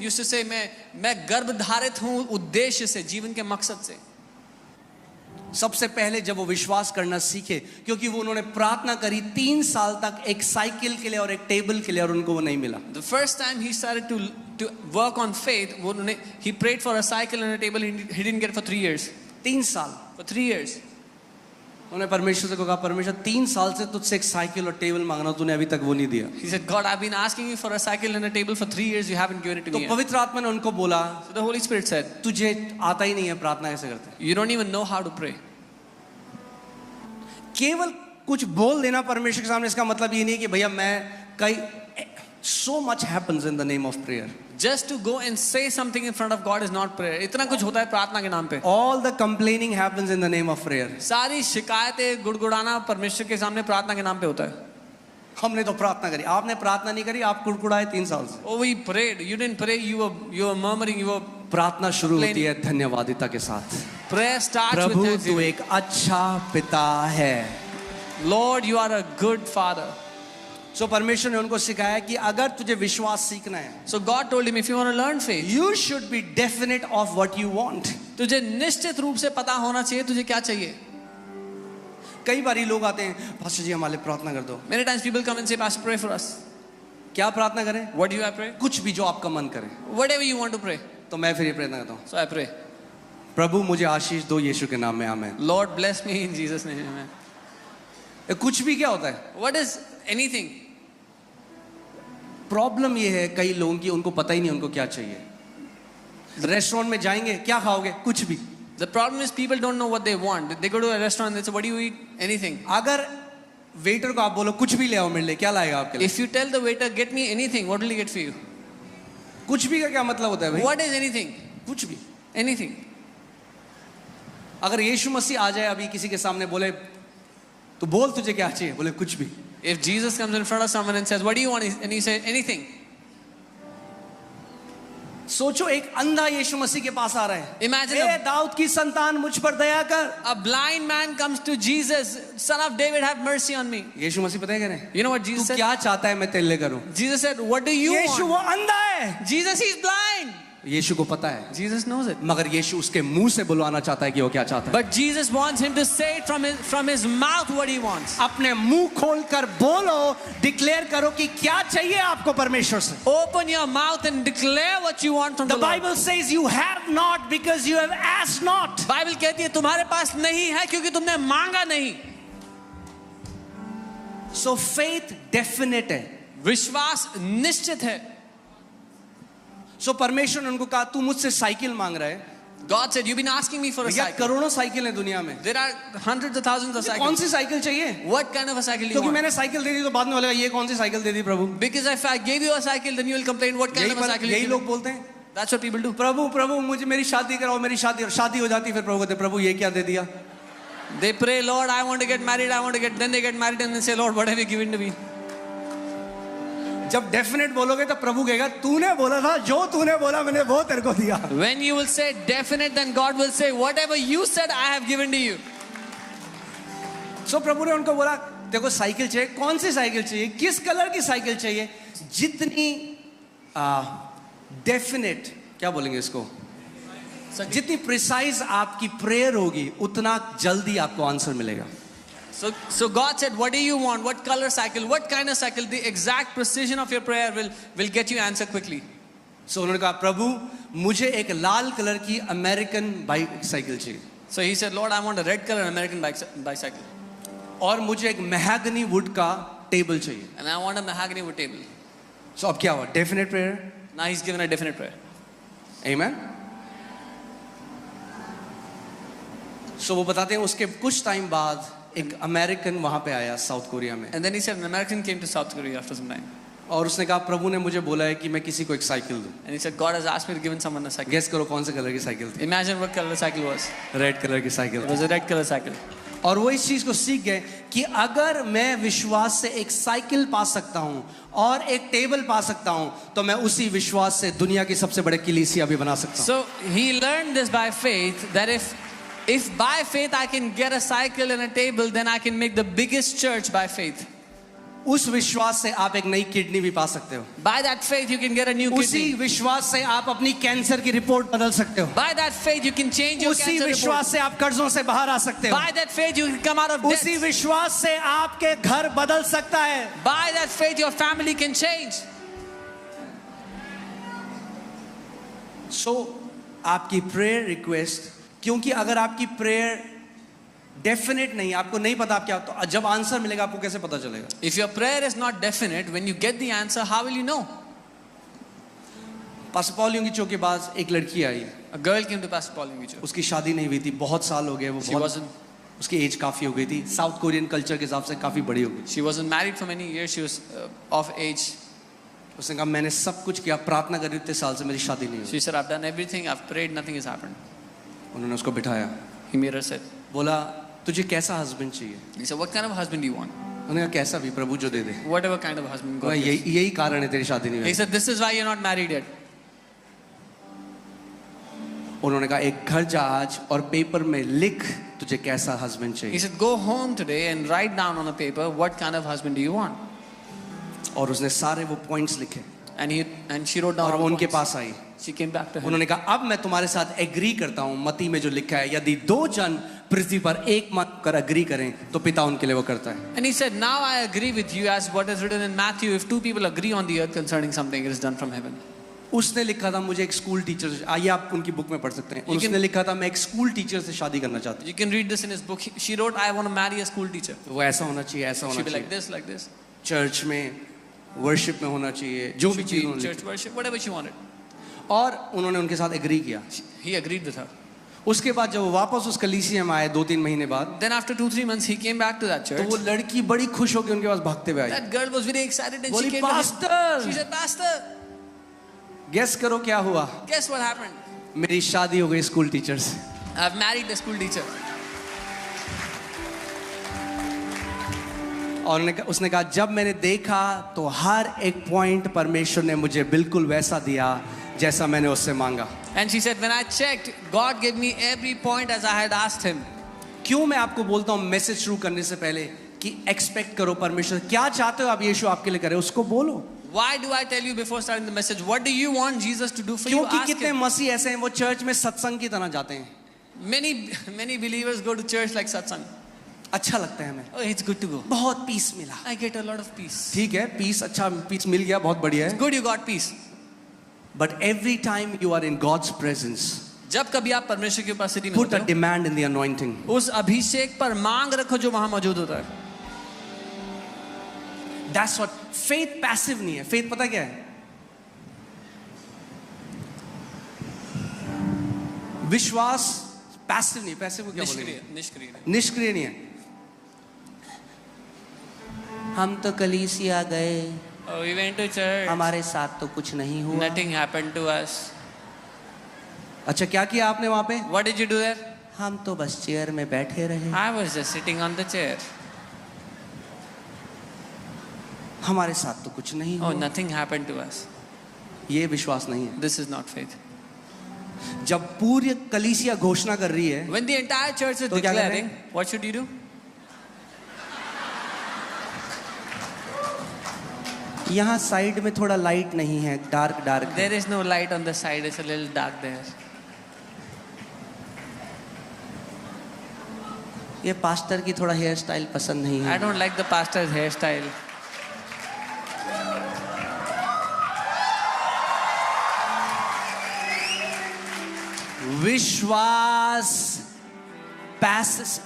used to say, मैं गर्भधारित हूँ उद्देश्य से, जीवन के मकसद से. सबसे पहले जब वो विश्वास करना सीखे, क्योंकि वो उन्होंने प्रार्थना करी 3 साल तक एक साइकिल के लिए और एक टेबल के लिए, और उनको वो नहीं मिला. The first time he started to work on faith, he prayed for a cycle and a table. He didn't get it for 3 years. 3 साल. For 3 years. उन्होंने परमेश्वर से कहा, परमेश्वर 3 साल से तुझसे एक साइकिल और टेबल मांगना, तूने अभी तक वो नहीं दिया. He said, God, I've been asking you for a cycle and a table for 3 years. You haven't given it to तो me. पवित्र आत्मा ने उनको बोला, So the Holy Spirit said, तुझे आता ही नहीं है प्रार्थना कैसे करते हैं. you don't even know how to pray. केवल कुछ बोल देना परमेश्वर के सामने, इसका मतलब ये नहीं कि भैया मैं कई so much happens in the name of prayer. Just to go and say something in front of God is not prayer. इतना कुछ होता है प्रार्थना के नाम पे. All the complaining happens in the name of prayer. सारी शिकायतें गुड़गुड़ाना परमेश्वर के सामने प्रार्थना के नाम पे होता है. हमने तो प्रार्थना करी, आपने प्रार्थना नहीं करी, आप कुड़कुड़ाए 3 साल से. Oh, we prayed. You didn't pray. You were murmuring. You were. प्रार्थना शुरू होती है धन्यवादिता के साथ. Prayer starts with प्रभु तू thanksgiving. एक अच्छा पिता है. Lord, you are a good father. So परमेश्वर ने उनको सिखाया कि अगर तुझे विश्वास सीखना है, So God told him, if you want to learn faith, you should be definite of what you want. तुझे निश्चित रूप से पता होना चाहिए तुझे क्या चाहिए. कई बार लोग आते हैं, पास्टर जी हमारे लिए प्रार्थना कर दो. Many times people come and say, Pastor, pray for us. क्या प्रार्थना करें? What do I pray? कुछ भी जो आपका मन करे. Whatever you want to pray. तो मैं फिर ये प्रार्थना करता हूँ, So I pray. प्रभु मुझे आशीष दो यीशु के नाम में, आमीन. Lord, bless me in Jesus' name. Amen. कुछ भी क्या होता है? What is anything? प्रॉब्लम ये है कई लोगों की, उनको पता ही नहीं उनको क्या चाहिए. रेस्टोरेंट में जाएंगे, क्या खाओगे? कुछ भी. The problem is people don't know what they want. They go to a restaurant and they say, what do you eat? Anything. अगर वेटर को आप बोलो कुछ भी ले आओ मेरे लिए, क्या लाएगा आपके लिए? If you tell the waiter, get me anything, what will he get for you? कुछ भी का क्या मतलब होता है भाई? What is anything? कुछ भी. Anything. अगर यीशु मसीह आ जाए अभी किसी के सामने, बोले तो बोल तुझे क्या चाहिए, बोले कुछ भी. If Jesus comes in front of someone and says, what do you want? And he says, anything. सोचो एक अंधा यीशु मसीह के पास आ रहा है. Imagine ए दाऊद की संतान मुझ पर दया कर. a blind man comes to Jesus, son of David, have mercy on me. यीशु मसीह पता है क्या है? You know what तू Jesus said? क्या चाहता है मैं तेरे लिए करूं? Jesus said, what do you Yeshu want? वो अंधा है. Jesus, he's blind. यीशु को पता है, Jesus knows it. मगर यीशु उसके मुंह से बुलवाना चाहता है कि वो क्या चाहता है. But Jesus wants him to say it from his mouth what he wants. अपने मुंह खोलकर बोलो, डिक्लेयर करो कि क्या चाहिए आपको परमेश्वर से. Open your mouth and declare what you want from The the Lord. Bible says you have not because you have asked not. Bible कहती है तुम्हारे पास नहीं है क्योंकि तुमने मांगा नहीं. So faith definite है. विश्वास निश्चित है. So परमेश्वर ने उनको कहा तू मुझसे साइकिल मांग रहा है. God said, you've been asking me for a भैया cycle. करोड़ों साइकिल है दुनिया में. There are hundreds of thousands of कौन cycles. सी साइकिल चाहिए? What kind of a cycle do you क्योंकि want? मैंने साइकिल दे दी तो बाद में बोलेगा ये कौन सी साइकिल दे दी प्रभु. Because if I gave you a cycle, then you will complain, what kind of a cycle you यही give लोग me? बोलते हैं. That's what people do. प्रभु प्रभु मुझे मेरी शादी कराओ, मेरी शादी हो जाती, फिर प्रभु कहते प्रभु ये क्या दे दिया. They pray, Lord, I want to get married, then they get married and they say, Lord, what have you given to me? जब डेफिनेट बोलोगे तो प्रभु कहेगा तूने बोला था, जो तूने बोला मैंने वो तेरे को दिया. When you will say definite, then God will say, whatever you said, I have given to you. सो प्रभु ने उनको बोला देखो साइकिल चाहिए, कौन सी साइकिल चाहिए, किस कलर की साइकिल चाहिए. जितनी डेफिनेट क्या बोलेंगे इसको, जितनी प्रिसाइज आपकी प्रेयर होगी उतना जल्दी आपको आंसर मिलेगा. So God said, what do you want? What color cycle? What kind of cycle? The exact precision of your prayer will get you answer quickly. So उन्होंने कहा प्रभु मुझे एक लाल कलर की अमेरिकन बाइक साइकिल चाहिए. So he said, Lord, I want a red color American bicycle. और मुझे एक महगनी वुड का टेबल चाहिए. And I want a mahogany wood table. So अब क्या हुआ? Definite prayer. Now he's given a definite prayer. Amen. So वो बताते हैं उसके कुछ टाइम बाद एक अमेरिकन वहां पे आया साउथ कोरिया में. And then he said, an American came to South Korea after some time. और उसने कहा प्रभु ने मुझे बोला है कि मैं किसी को एक साइकिल दूं. And he said, God has asked me to give someone a cycle. Guess करो कौन से कलर की साइकिल थी. Imagine what color the cycle was. Red colour की साइकिल It थी. was a red color cycle. और वो इस चीज को सीख गए कि अगर मैं विश्वास से एक साइकिल पा सकता हूं और एक टेबल पा सकता हूं तो मैं उसी विश्वास से दुनिया की सबसे बड़े कलीसिया भी बना सकता हूं. So he learned this by faith, that if by faith I can get a cycle and a table, then I can make the biggest church by faith. उस विश्वास से आप एक नई किडनी भी पा सकते हो। By that faith, you can get a new उसी kidney. विश्वास से आप अपनी कैंसर की रिपोर्ट बदल सकते हो। By that faith, you can change your उसी cancer विश्वास report. से आप कर्जों से बाहर आ सकते हो। By that faith, you can come out of debt. उसी विश्वास से आपके घर बदल सकता है। By that faith, your family can change. सो आपकी प्रेयर रिक्वेस्ट, क्योंकि अगर आपकी प्रेयर डेफिनेट नहीं, आपको नहीं पता आप क्या, तो जब आंसर मिलेगा आपको कैसे पता चलेगा? If your prayer is not definite, when you get the answer, how will you know? Pastor Paul Yonggi Cho के पास एक लड़की आई, A girl came to Pastor Paul Yungicho. उसकी शादी नहीं हुई थी, बहुत साल हो गए, वो She बहुत, wasn't उसकी एज काफी हो गई थी, साउथ कोरियन कल्चर के हिसाब से काफी बड़ी हो गई। she wasn't married for many years. She was of age. उसने कहा मैंने सब कुछ किया, प्रार्थना कर रही, इतने साल से मेरी शादी नहीं हुई। She said, I've done everything. I've prayed. Nothing has happened. उन्होंने उसको बिठाया, He made her sit. बोला तुझे कैसा हस्बैंड चाहिए? He said, what kind of husband do you want? उन्होंने कहा कैसा भी, प्रभु जो दे दे। Whatever kind of husband God gives. यही कारण है तेरी शादी नहीं He हुई। said, this is why you're not married yet. उन्होंने कहा एक घर जा आज और पेपर में लिख तुझे कैसा हस्बैंड He चाहिए। said, go home today and write down on a paper what kind of husband do you want. और उसने सारे वो पॉइंट्स लिखे And she wrote down और all वो the उनके points. Pass I. She came back to him. उन्होंने कहा अब मैं तुम्हारे साथ एग्री करता हूँ, मती में जो लिखा है, यदि दो जन पृथ्वी पर एक मत कर एग्री करें तो पिता उनके लिए वो करता है। And he said, now I agree with you as what is written in Matthew. If two people agree on the earth concerning something, it is done from heaven. उसने लिखा था मुझे एक स्कूल टीचर से, आइए आप उनकी बुक में पढ़ सकते हैं, उसने लिखा था मैं एक स्कूल टीचर से शादी करना चाहती You can read this in his book. She wrote, I want to marry a school teacher. हूँ, वो ऐसा होना चाहिए, ऐसा होना She'll be like चाहिए, this, like this. चर्च में वर्शिप में होना चाहिए, जो भी She'll चीज be उन्होंने church worship, whatever she wanted. लिखी। और उन्होंने उनके साथ एग्री किया। He agreed with her. उसके बाद जब वो वापस उस कलीसिया में आए 2-3 महीने बाद, Then after 2-3 months, he came back to that तो church. वो लड़की बड़ी खुश होकर उनके पास भागते हुए आई। That girl was very excited and बोली she came to him. Pastor, She said, Pastor, guess करो क्या हुआ? guess what happened? मेरी शादी हो गई स्कूल टीचर से। I've married a school teacher. और उसने कहा जब मैंने देखा तो हर एक पॉइंट परमेश्वर ने मुझे बिल्कुल वैसा दिया जैसा मैंने उससे मांगा। And she said, when I checked, God gave me every point as I had asked him. क्यों मैं आपको बोलता हूँ मैसेज शुरू करने से पहले कि एक्सपेक्ट करो, परमेश्वर क्या चाहते हो आप यीशु आपके लिए करे, उसको बोलो। Why do I tell you before starting the message, what do you want Jesus to do for you? क्योंकि Ask कितने him. मसीह ऐसे हैं वो चर्च में सत्संग की तरह जाते हैं, Many believers go to church like satsang. अच्छा लगता है हमें, Oh, it's good to go. बहुत पीस मिला। I get a lot of peace. ठीक है, पीस अच्छा पीस मिल गया, बहुत बढ़िया है। Good, you got peace. But every time you are in God's presence, जब कभी आप परमेश्वर की उपस्थिति में पुट होते अ हो, डिमांड इन द अनॉइंटिंग। उस अभिषेक पर मांग रखो जो वहां मौजूद होता है. दैट्स व्हाट फेथ पैसिव नहीं है। फेथ पता क्या है? विश्वास पैसिव नहीं, पैसिव को क्या बोलेंगे? निष्क्रिय. निष्क्रिय नहीं है। हम तो कलीसिया गए, Oh, we went to church. हमारे साथ तो कुछ नहीं हुआ। Nothing happened to us. अच्छा क्या किया आपने वहां पे? What did you do there? हम तो बस चेयर में बैठे रहे, I was just sitting on the chair. हमारे साथ तो कुछ नहीं Oh, हुआ। nothing happened to us. ये विश्वास नहीं है। This is not faith. जब पूरी कलीसिया घोषणा कर रही है, When the entire church is तो क्या कर रहे declaring, what should you do? यहाँ साइड में थोड़ा लाइट नहीं है, डार्क डार्क है। There is no light on the side. It's a little dark there. ये पास्टर की थोड़ा हेयर स्टाइल पसंद नहीं I है। don't like the pastor's hairstyle. विश्वास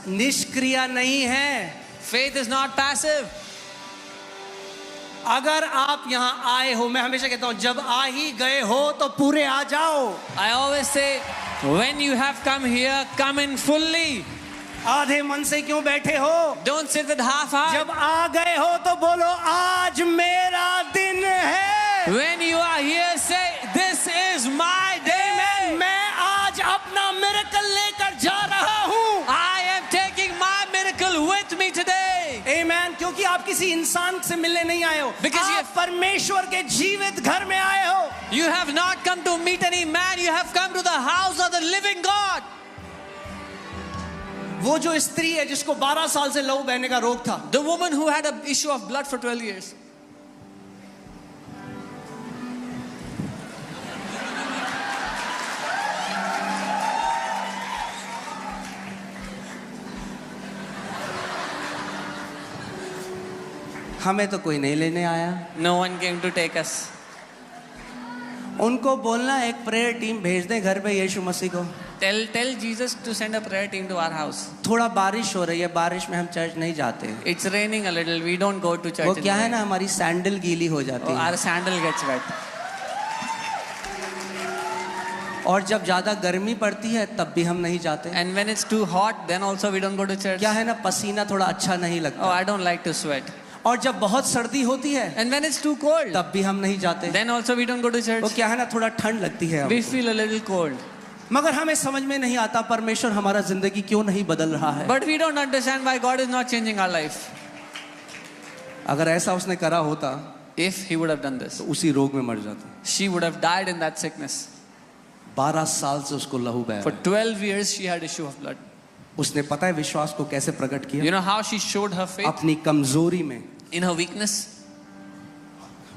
निष्क्रिय नहीं है। Faith is not passive. अगर आप यहाँ आए हो, मैं हमेशा कहता हूँ जब आ ही गए हो तो पूरे आ जाओ। I always say, when you have come here, come in fully. आधे मन से क्यों बैठे हो? Don't sit with half heart. जब आ गए हो तो बोलो आज मेरा दिन है। When you are here, say, this is my day. मैं आज अपना मिरेकल लेकर जा रहा हूँ। I am taking my miracle with me today. आमेन। क्योंकि आप किसी इंसान से मिलने नहीं आए हो, Because आप परमेश्वर के जीवित घर में आए हो। You have not come to meet any man. You have come to the house of the living God. वो जो स्त्री है जिसको 12 साल से लहू बहने का रोग था, The woman who had an issue of blood for 12 years. हमें तो कोई नहीं लेने आया। No one came to take us. उनको बोलना एक प्रेयर टीम भेज दें घर पे यीशु मसीह को। Tell Jesus to send a prayer team to our house. थोड़ा बारिश हो रही है, बारिश में हम चर्च नहीं जाते। It's raining a little. We don't go to church. वो in क्या the है rain. ना, हमारी सैंडल गीली हो जाती Oh, है। our sandal gets wet. और जब ज्यादा गर्मी पड़ती है तब भी हम नहीं जाते। And when it's too hot, then also we don't go to church. क्या है ना, पसीना थोड़ा अच्छा नहीं Oh, लगता। I don't like to sweat. और जब बहुत सर्दी होती है And when it's too cold, तब भी हम नहीं जाते। then also we don't go to church. वो क्या है ना, थोड़ा ठंड लगती है We हमको। feel a little cold. मगर हमें समझ में नहीं आता परमेश्वर हमारा जिंदगी क्यों नहीं बदल रहा है। But we don't understand why God is not changing our life. अगर ऐसा उसने करा होता If He would have done this, तो उसी रोग में मर जाता। she would have died in that sickness. 12 साल से उसको लहू बह For रहा है। 12 years she had issue of blood. उसने पता है विश्वास को कैसे प्रकट You किया? know how she showed her faith? अपनी कमजोरी में, In her weakness,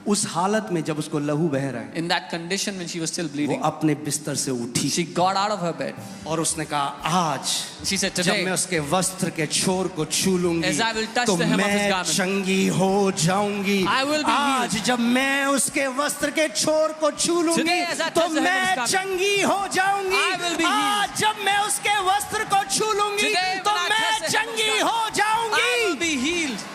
उस हालत में जब उसको लहू बह रहा है, in that condition when she was still वो bleeding. अपने बिस्तर से उठी She got out of her bed. और उसने कहा आज She said, जब मैं today, उसके वस्त्र के छोर को छू लूंगी As I will touch तो the hem of his मैं garment, चंगी हो जाऊंगी। I will be healed. आज जब मैं उसके वस्त्र के छोर को छू लूंगी Today, as I तो touch the hem of मैं his garment, चंगी हो जाऊंगी। I will be healed. आज जब मैं उसके वस्त्र को छू लूंगी Today, तो when I मैं touch the hem of his चंगी garment, हो I will जाऊंगी। be healed.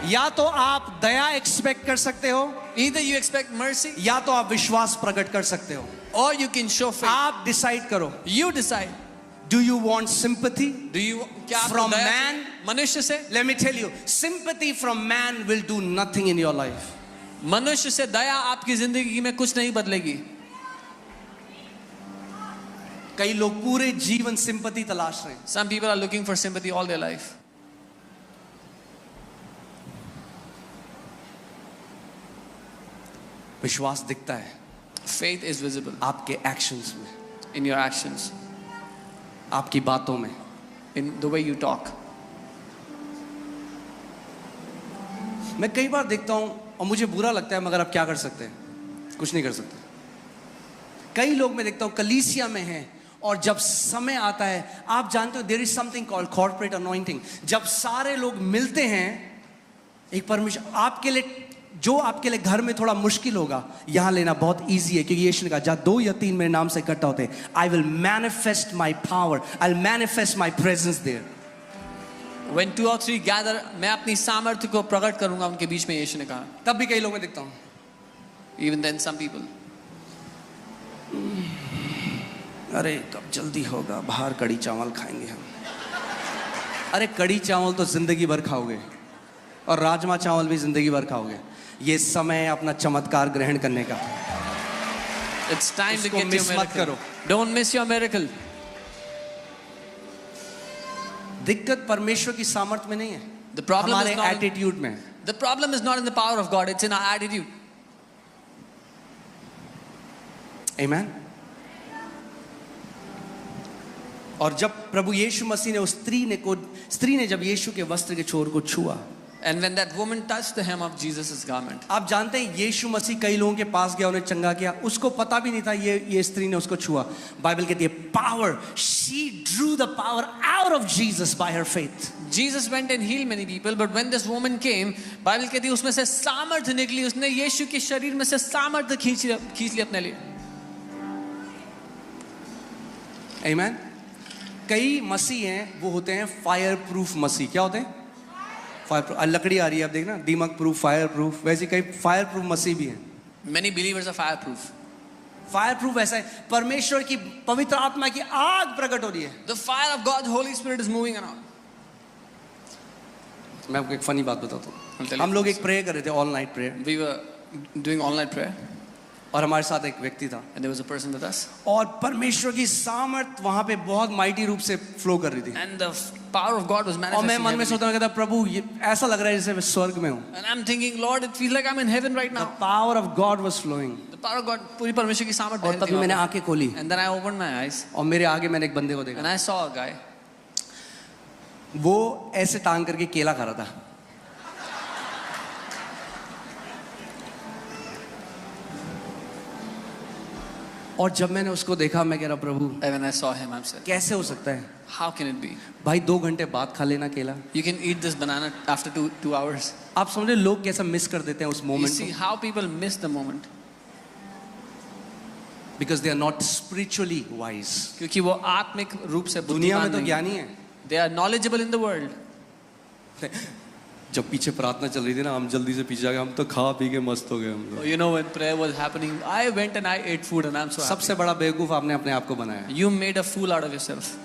या तो आप दया एक्सपेक्ट कर सकते हो Either you expect mercy या तो आप विश्वास प्रकट कर सकते हो। or you can show faith. आप डिसाइड करो। You decide. Do you want sympathy? Do you क्या आपको From दया man? चाहिए? मनुष्य से? Let me tell you, sympathy from man will do nothing in your life. मनुष्य से दया आपकी जिंदगी में कुछ नहीं बदलेगी। कई लोग पूरे जीवन सिंपैथी तलाश रहे हैं। Some people are looking for sympathy all their life. विश्वास दिखता है Faith is visible आपके एक्शंस में, in your actions, आपकी बातों में। in the way you talk. मैं कई बार देखता हूं और मुझे बुरा लगता है, मगर आप क्या कर सकते हैं? कुछ नहीं कर सकते। कई लोग मैं देखता हूं कलीसिया में हैं और जब समय आता है, आप जानते हो there is something called corporate anointing. जब सारे लोग मिलते हैं, एक परमेश्वर आपके लिए, जो आपके लिए घर में थोड़ा मुश्किल होगा, यहां लेना बहुत इजी है, क्योंकि यीशु ने कहा जहां 2 या 3 मेरे नाम से इकट्ठा होते हैं, I will manifest my power, I will manifest my presence there. When 2 or 3 gather, मैं अपनी सामर्थ्य को प्रकट करूंगा उनके बीच में, यीशु ने कहा। तब भी कई लोग मैं देखता हूं, Even then some people, अरे कब जल्दी होगा, बाहर कड़ी चावल खाएंगे हम। अरे कड़ी चावल तो जिंदगी भर खाओगे और राजमा चावल भी जिंदगी भर खाओगे। ये समय है अपना चमत्कार ग्रहण करने का। it's time to उसको get your मिस मत miracle. करो। Don't miss your miracle. दिक्कत परमेश्वर की सामर्थ्य में नहीं है, The problem हमारे is not in, एटीट्यूड में है। the problem is not in the power of God, it's in our attitude. आमेन। और जब प्रभु यीशु मसीह ने उस स्त्री ने जब यीशु के वस्त्र के छोर को छुआ, And when that woman touched the hem of Jesus' garment, आप जानते हैं यीशु मसीह कई लोगों के पास गया, उन्हें चंगा किया, उसको पता भी नहीं था ये स्त्री ने उसको छुआ। बाइबल कहती है power, she Drew the power out of Jesus bye her faith. Jesus went and healed many people, but when this woman came, Bible कहती है उसमें से सामर्थ्य निकली, उसने यीशु के शरीर में से सामर्थ्य खींच ली अपने लिए। आमेन। कई मसीह हैं, वो होते हैं फायर प्रूफ मसीह। क्या होते हैं? Fire proof. लकड़ी आ रही है, आप देखना, दीमक प्रूफ, फायर प्रूफ। वैसे कई फायर प्रूफ मसीह भी हैं। Many believers are fireproof. Fire proof ऐसा है, परमेश्वर की पवित्र आत्मा की आग प्रकट हो रही है। The fire of God, Holy Spirit is moving around. मैं आपको एक फनी बात बताता I'll हूँ। tell हम you लोग this. एक प्रेयर कर रहे थे, all night prayer, We were doing all-night prayer, और हमारे साथ एक व्यक्ति था and there was a person with us, और परमेश्वर की सामर्थ वहां पे बहुत माइटी रूप से फ्लो कर रही थी। and the power of God was और मैं manifesting. मन में heavily. सोचता कहता प्रभु ये ऐसा लग रहा है जैसे मैं स्वर्ग में हूँ। And I'm thinking, Lord, it feels like I'm in heaven right The now. power of God was flowing. The The power of God, पूरी परमेश्वर की सामर्थ और बहती तभी मैंने वहाँ आंखें खोली पे. And then I opened my eyes और मेरे आगे मैंने एक बंदे को देखा, and I saw a guy. वो ऐसे टांग करके केला खा रहा था. और जब मैंने उसको देखा मैं कह रहा प्रभु And when I saw him, I said, कैसे हो सकता है how can it be? भाई, 2 घंटे बाद खा लेना केला. You can eat this banana after two hours. आप समझ रहे लोग कैसा मिस कर देते हैं उस You मोमेंट see को, how people miss the moment. Because they are not spiritually wise. क्योंकि वो आत्मिक रूप से दुनिया में बुद्धिमान तो नहीं. ज्ञानी है. They are knowledgeable in the world. जब पीछे प्रार्थना चल रही थी ना, हम जल्दी से पीछे आ गए, हम तो खा पी के मस्त हो गए हम लोग. You know, when prayer was happening, I went and I ate food and I'm so happy. सबसे बड़ा बेवकूफ आपने अपने आप को बनाया. You made a fool out of yourself.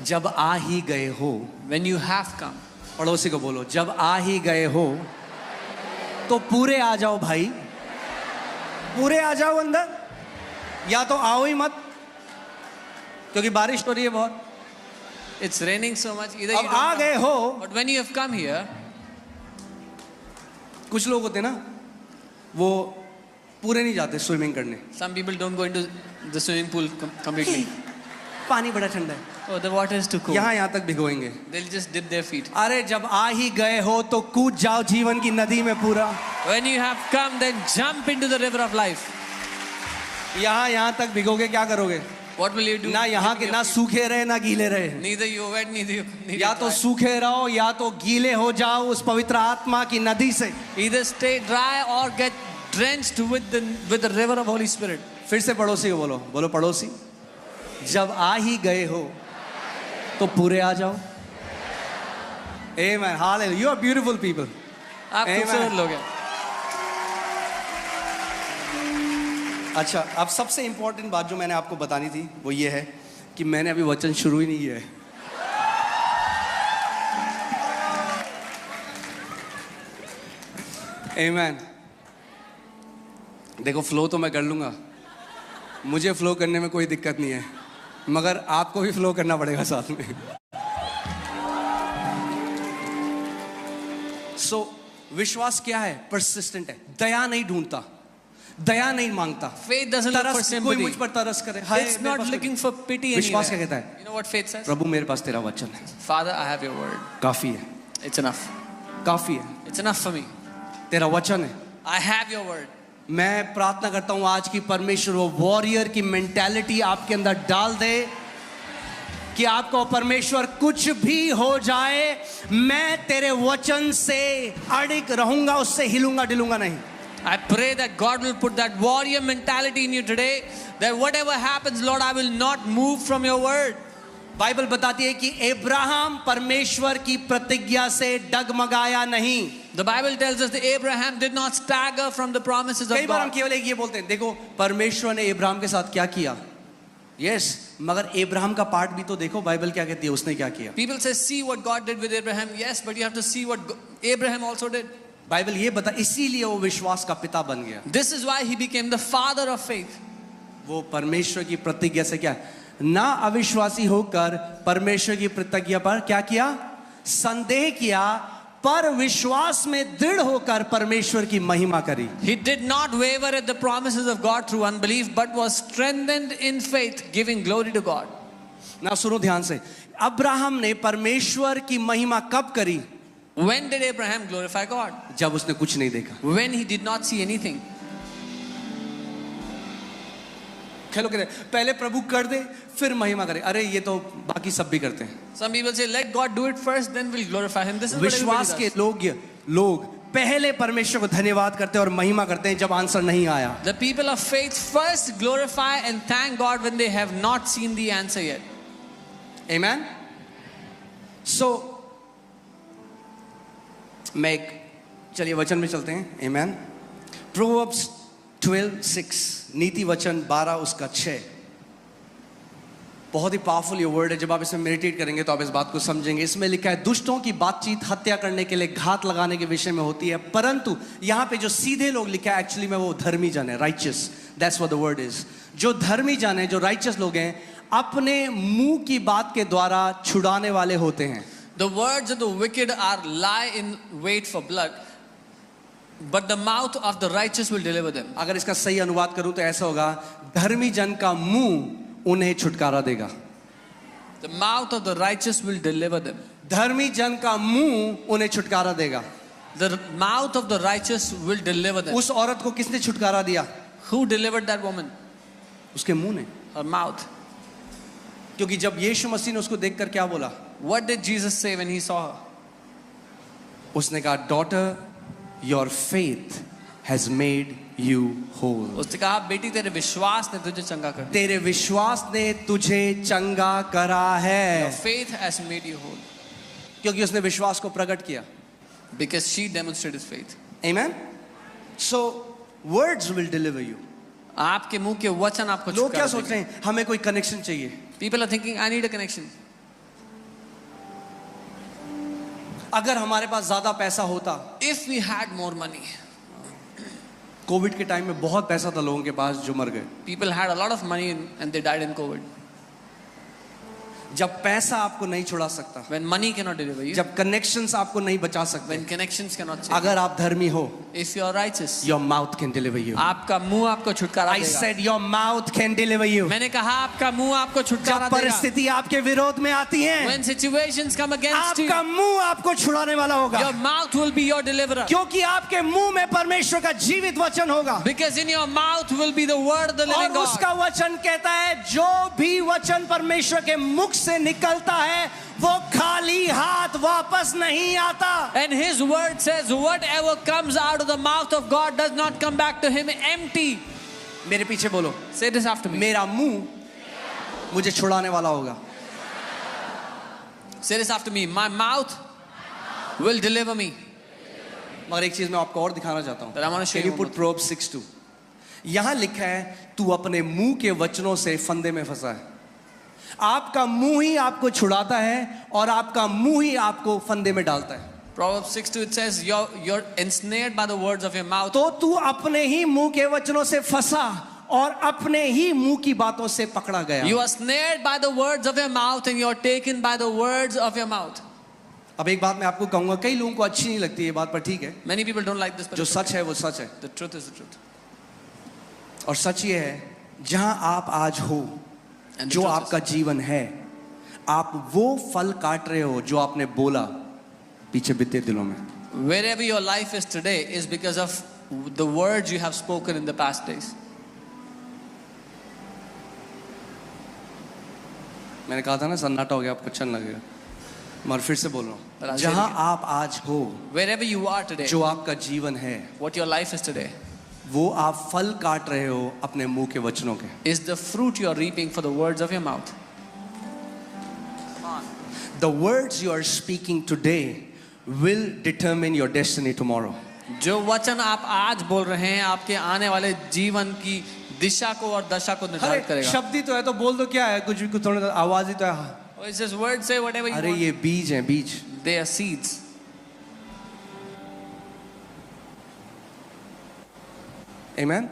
जब आ ही गए हो, When you have come, पड़ोसी को बोलो, जब आ ही गए हो तो पूरे आ जाओ भाई, पूरे आ जाओ अंदर, या तो आओ ही मत, क्योंकि बारिश हो रही है बहुत. it's raining so much. Either अब you आ don't गए come, हो. but when you have come here, कुछ लोग होते हैं ना, वो पूरे नहीं जाते स्विमिंग करने. some people don't go into the swimming pool completely. पानी बड़ा ठंडा है, Oh, the water is too cold. यहाँ तक भिगोएंगे. They'll just dip their feet. अरे जब आ ही गए हो तो कूद जाओ जीवन की नदी में पूरा. When you have come, then jump into the river of life. यहाँ तक भिगोगे, क्या करोगे? What will you do? ना यहाँ के Dip ना your feet. सूखे रहे ना गीले रहे. Neither you wet, neither you या तो dry. सूखे रहो या तो गीले हो जाओ उस पवित्र आत्मा की नदी से. Either stay dry or get drenched with the river of Holy Spirit. फिर से पड़ोसी को बोलो, बोलो पड़ोसी, जब आ ही गए हो तो पूरे आ जाओ. Amen. Hallelujah. You are beautiful people. आप Amen. खूबसूरत लोग हैं. अच्छा, अब सबसे इंपॉर्टेंट बात जो मैंने आपको बतानी थी वो ये है कि मैंने अभी वचन शुरू ही नहीं किया है. Amen. देखो, फ्लो तो मैं कर लूंगा, मुझे फ्लो करने में कोई दिक्कत नहीं है, मगर आपको भी फ्लो करना पड़ेगा साथ में. सो विश्वास क्या है? परसिस्टेंट है. दया नहीं ढूंढता, दया नहीं मांगता. Faith doesn't look for तरस, कोई sympathy. मुझ पर तरस करे, हाय, It's मेरे not pass looking for pity विश्वास क्या anywhere. कहता है? You know what faith says? प्रभु मेरे पास तेरा वचन है, Father, I have your word. काफी है, It's enough. काफी है, It's enough for me. तेरा वचन है. I have your word. मैं प्रार्थना करता हूं आज की परमेश्वर वो वॉरियर की मेंटालिटी आपके अंदर डाल दे कि आपको परमेश्वर कुछ भी हो जाए, मैं तेरे वचन से अड़िग रहूंगा, उससे हिलूंगा डिलूंगा नहीं. I pray that God will put that warrior mentality in you today, that whatever happens, Lord, I will not move from your word. Bible बताती है कि अब्राहम परमेश्वर की प्रतिज्ञा से डगमगाया नहीं. The Bible tells us that Abraham did not stagger from the promises कई of बार हम God. केवल एक ये बोलते हैं, देखो परमेश्वर ने अब्राहम के साथ क्या किया. यस, मगर अब्राहम का पार्ट भी तो देखो, बाइबल क्या कहती है उसने क्या किया. People say, see what God did with Abraham. Yes, but you have to see what Abraham also did. Bible ये बता, इसीलिए वो विश्वास का पिता बन गया. This is why he became the father of faith. वो परमेश्वर की प्रतिज्ञा से क्या, ना अविश्वासी होकर परमेश्वर की प्रतिज्ञा पर क्या किया, संदेह किया, पर विश्वास में दृढ़ होकर परमेश्वर की महिमा करी. He did not waver at the promises of God through unbelief, but was strengthened in faith, giving glory to God. ना सुनो ध्यान से, अब्राहम ने परमेश्वर की महिमा कब करी? When did Abraham glorify God? जब उसने कुछ नहीं देखा. When he did not see anything. खेलो कहते पहले प्रभु कर दे फिर महिमा करे. अरे ये तो बाकी सब भी करते हैं. Some people say, let God do it first, then we'll glorify him. This is what विश्वास everybody के does. लोग पहले परमेश्वर को धन्यवाद करते हैं और महिमा करते हैं जब आंसर नहीं आया. The people of faith first glorify and thank God when they have not seen the answer yet. Amen. So चलिए वचन में चलते हैं. Amen. Proverbs 12:6, नीति वचन 12 उसका 6. बहुत ही पावरफुल ये वर्ड है. जब आप इसमें मेडिटेट करेंगे तो आप इस बात को समझेंगे. इसमें लिखा है, दुष्टों की बातचीत हत्या करने के लिए, घात लगाने के विषय में होती है, परंतु यहाँ पे जो सीधे लोग लिखा है एक्चुअली में वो धर्मी जन है. Righteous, that's what the word is. जो धर्मी जन है, जो राइचियस लोग हैं, अपने मुंह की बात के द्वारा छुड़ाने वाले होते हैं. The words of the wicked are lie in wait for blood, but the mouth of the righteous will deliver them. अगर इसका सही अनुवाद करूं तो ऐसा होगा, धर्मी जन का मुंह उन्हें छुटकारा देगा। The mouth of the righteous will deliver them. धर्मी जन का मुंह उन्हें छुटकारा देगा। The mouth of the righteous will deliver them. उस औरत को किसने छुटकारा दिया? Who delivered that woman? उसके मुंह ने। Her mouth. क्योंकि जब यीशु मसीह ने उसको देखकर क्या बोला? What did Jesus say when he saw her? उसने कहा, daughter, your faith has made you whole. उसने कहा, बेटी तेरे विश्वास ने तुझे चंगा कर दिया. तेरे विश्वास ने तुझे चंगा करा है। Your faith has made you whole. क्योंकि उसने विश्वास को प्रकट किया। Because she demonstrated faith. Amen. So words will deliver you. आपके मुंह के वचन आपको लोग क्या छुटकारा सोच रहे देंगे. हैं? हमें कोई कनेक्शन चाहिए। People are thinking, I need a connection. अगर हमारे पास ज्यादा पैसा होता, If we had more money. Covid के टाइम में बहुत पैसा था लोगों के पास जो मर गए। People had a lot of money and they died in COVID. जब पैसा आपको नहीं छुड़ा सकता, When money cannot deliver you. जब कनेक्शंस आपको नहीं बचा सकते, When connections cannot save you. अगर आप धर्मी हो, If you are righteous. your mouth can deliver you. आपका मुंह आपको छुटकारा I देगा. said your mouth can deliver you. मैंने कहा आपका मुंह आपको छुटकारा जब देगा. परिस्थिति आपके विरोध में आती है, When situations come against you, आपका मुंह आपको छुड़ाने वाला होगा। your mouth will be your deliverer. क्योंकि आपके मुंह में परमेश्वर का जीवित वचन होगा। Because in your mouth will be the word of the living और God. उसका वचन कहता है, जो भी वचन परमेश्वर के मुख से निकलता है वो खाली हाथ वापस नहीं आता। And his word says, whatever comes out of the mouth of God does not come back to him empty. मेरे पीछे बोलो, Say this after me. मेरा मुंह मुझे छुड़ाने वाला होगा। Say this after me. My mouth will deliver me. मगर एक चीज मैं आपको और दिखाना चाहता हूँ। But I want to show Can you you one put Proverbs 6:2? यहाँ लिखा है, तू अपने मुंह के वचनों से फंदे में फंसा है। आपका मुंह ही आपको छुड़ाता है और आपका मुंह ही आपको फंदे में डालता है। Proverbs 6:2 it says, you're ensnared by the words of your mouth. तो तू अपने ही मुंह के वचनों से फंसा और अपने ही मुंह की बातों से पकड़ा गया। You are snared by the words of your mouth and you are taken by the words of your mouth. अब एक बात मैं आपको कहूंगा, कई लोगों को अच्छी नहीं लगती ये बात, पर ठीक है, Many people don't like this, but जो सच है वो सच है। the truth is the truth. और सच ये है, जहां आप आज हो, And the जो truth आपका जीवन है, आप वो फल काट रहे हो जो आपने बोला पीछे बीते दिनों में। Wherever your life is today is because of the words you have spoken in the past days. मैंने कहा था ना सन्नाटा हो गया, आपको अच्छा नहीं लगेगा, मगर फिर से बोल रहा But हूँ, I'll जहां say it आप आज हो, Wherever you are today, जो आपका जीवन है, what your life is today, वो आप फल काट रहे हो अपने मुंह के वचनों के। is the fruit you are reaping for the words of your mouth. The words you are speaking today will determine your destiny tomorrow. जो वचन आप आज बोल रहे हैं आपके आने वाले जीवन की दिशा को और दशा को निर्धारित अरे करेगा. शब्द ही तो है, तो बोल दो, क्या है, कुछ भी, कुछ थोड़ा आवाज ही तो है। Oh, it's just words, say whatever you अरे want. ये बीज हैं, बीज। They are seeds. Amen?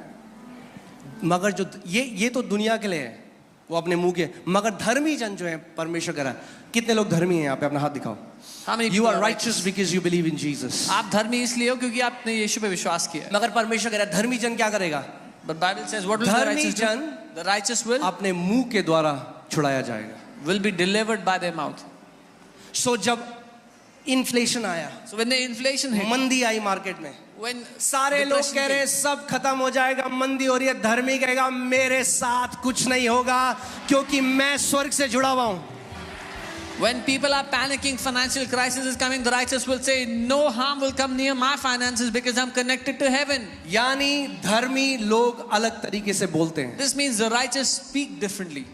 मगर जो ये तो दुनिया के लिए है, वो अपने मुंह के, मगर धर्मी जन जो है परमेश्वर कह रहा है। कितने लोग धर्मी हैं यहाँ पे? अपना हाथ दिखाओ। How many You people are are righteous because you believe in Jesus. आप धर्मी इसलिए हो क्योंकि आपने यीशु पे विश्वास किया है. मगर परमेश्वर कह रहा है, धर्मी जन क्या करेगा? But Bible says what will the धर्मी righteous do? जन The righteous will अपने मुंह के द्वारा छुड़ाया जाएगा। be delivered by their mouth. सो जब इन्फ्लेशन आया, So when the inflation hit, मंदी आई मार्केट में, when सारे लोग depression कह रहे हैं came, सब खत्म हो जाएगा, मंदी हो रही है, धर्मी कहेगा मेरे साथ कुछ नहीं होगा क्योंकि मैं स्वर्ग से जुड़ा हुआ हूं। when people are panicking, financial crisis is coming, the righteous will say no harm will come near my finances because I'm connected to heaven. यानी धर्मी लोग अलग तरीके से बोलते हैं। This means the righteous speak differently.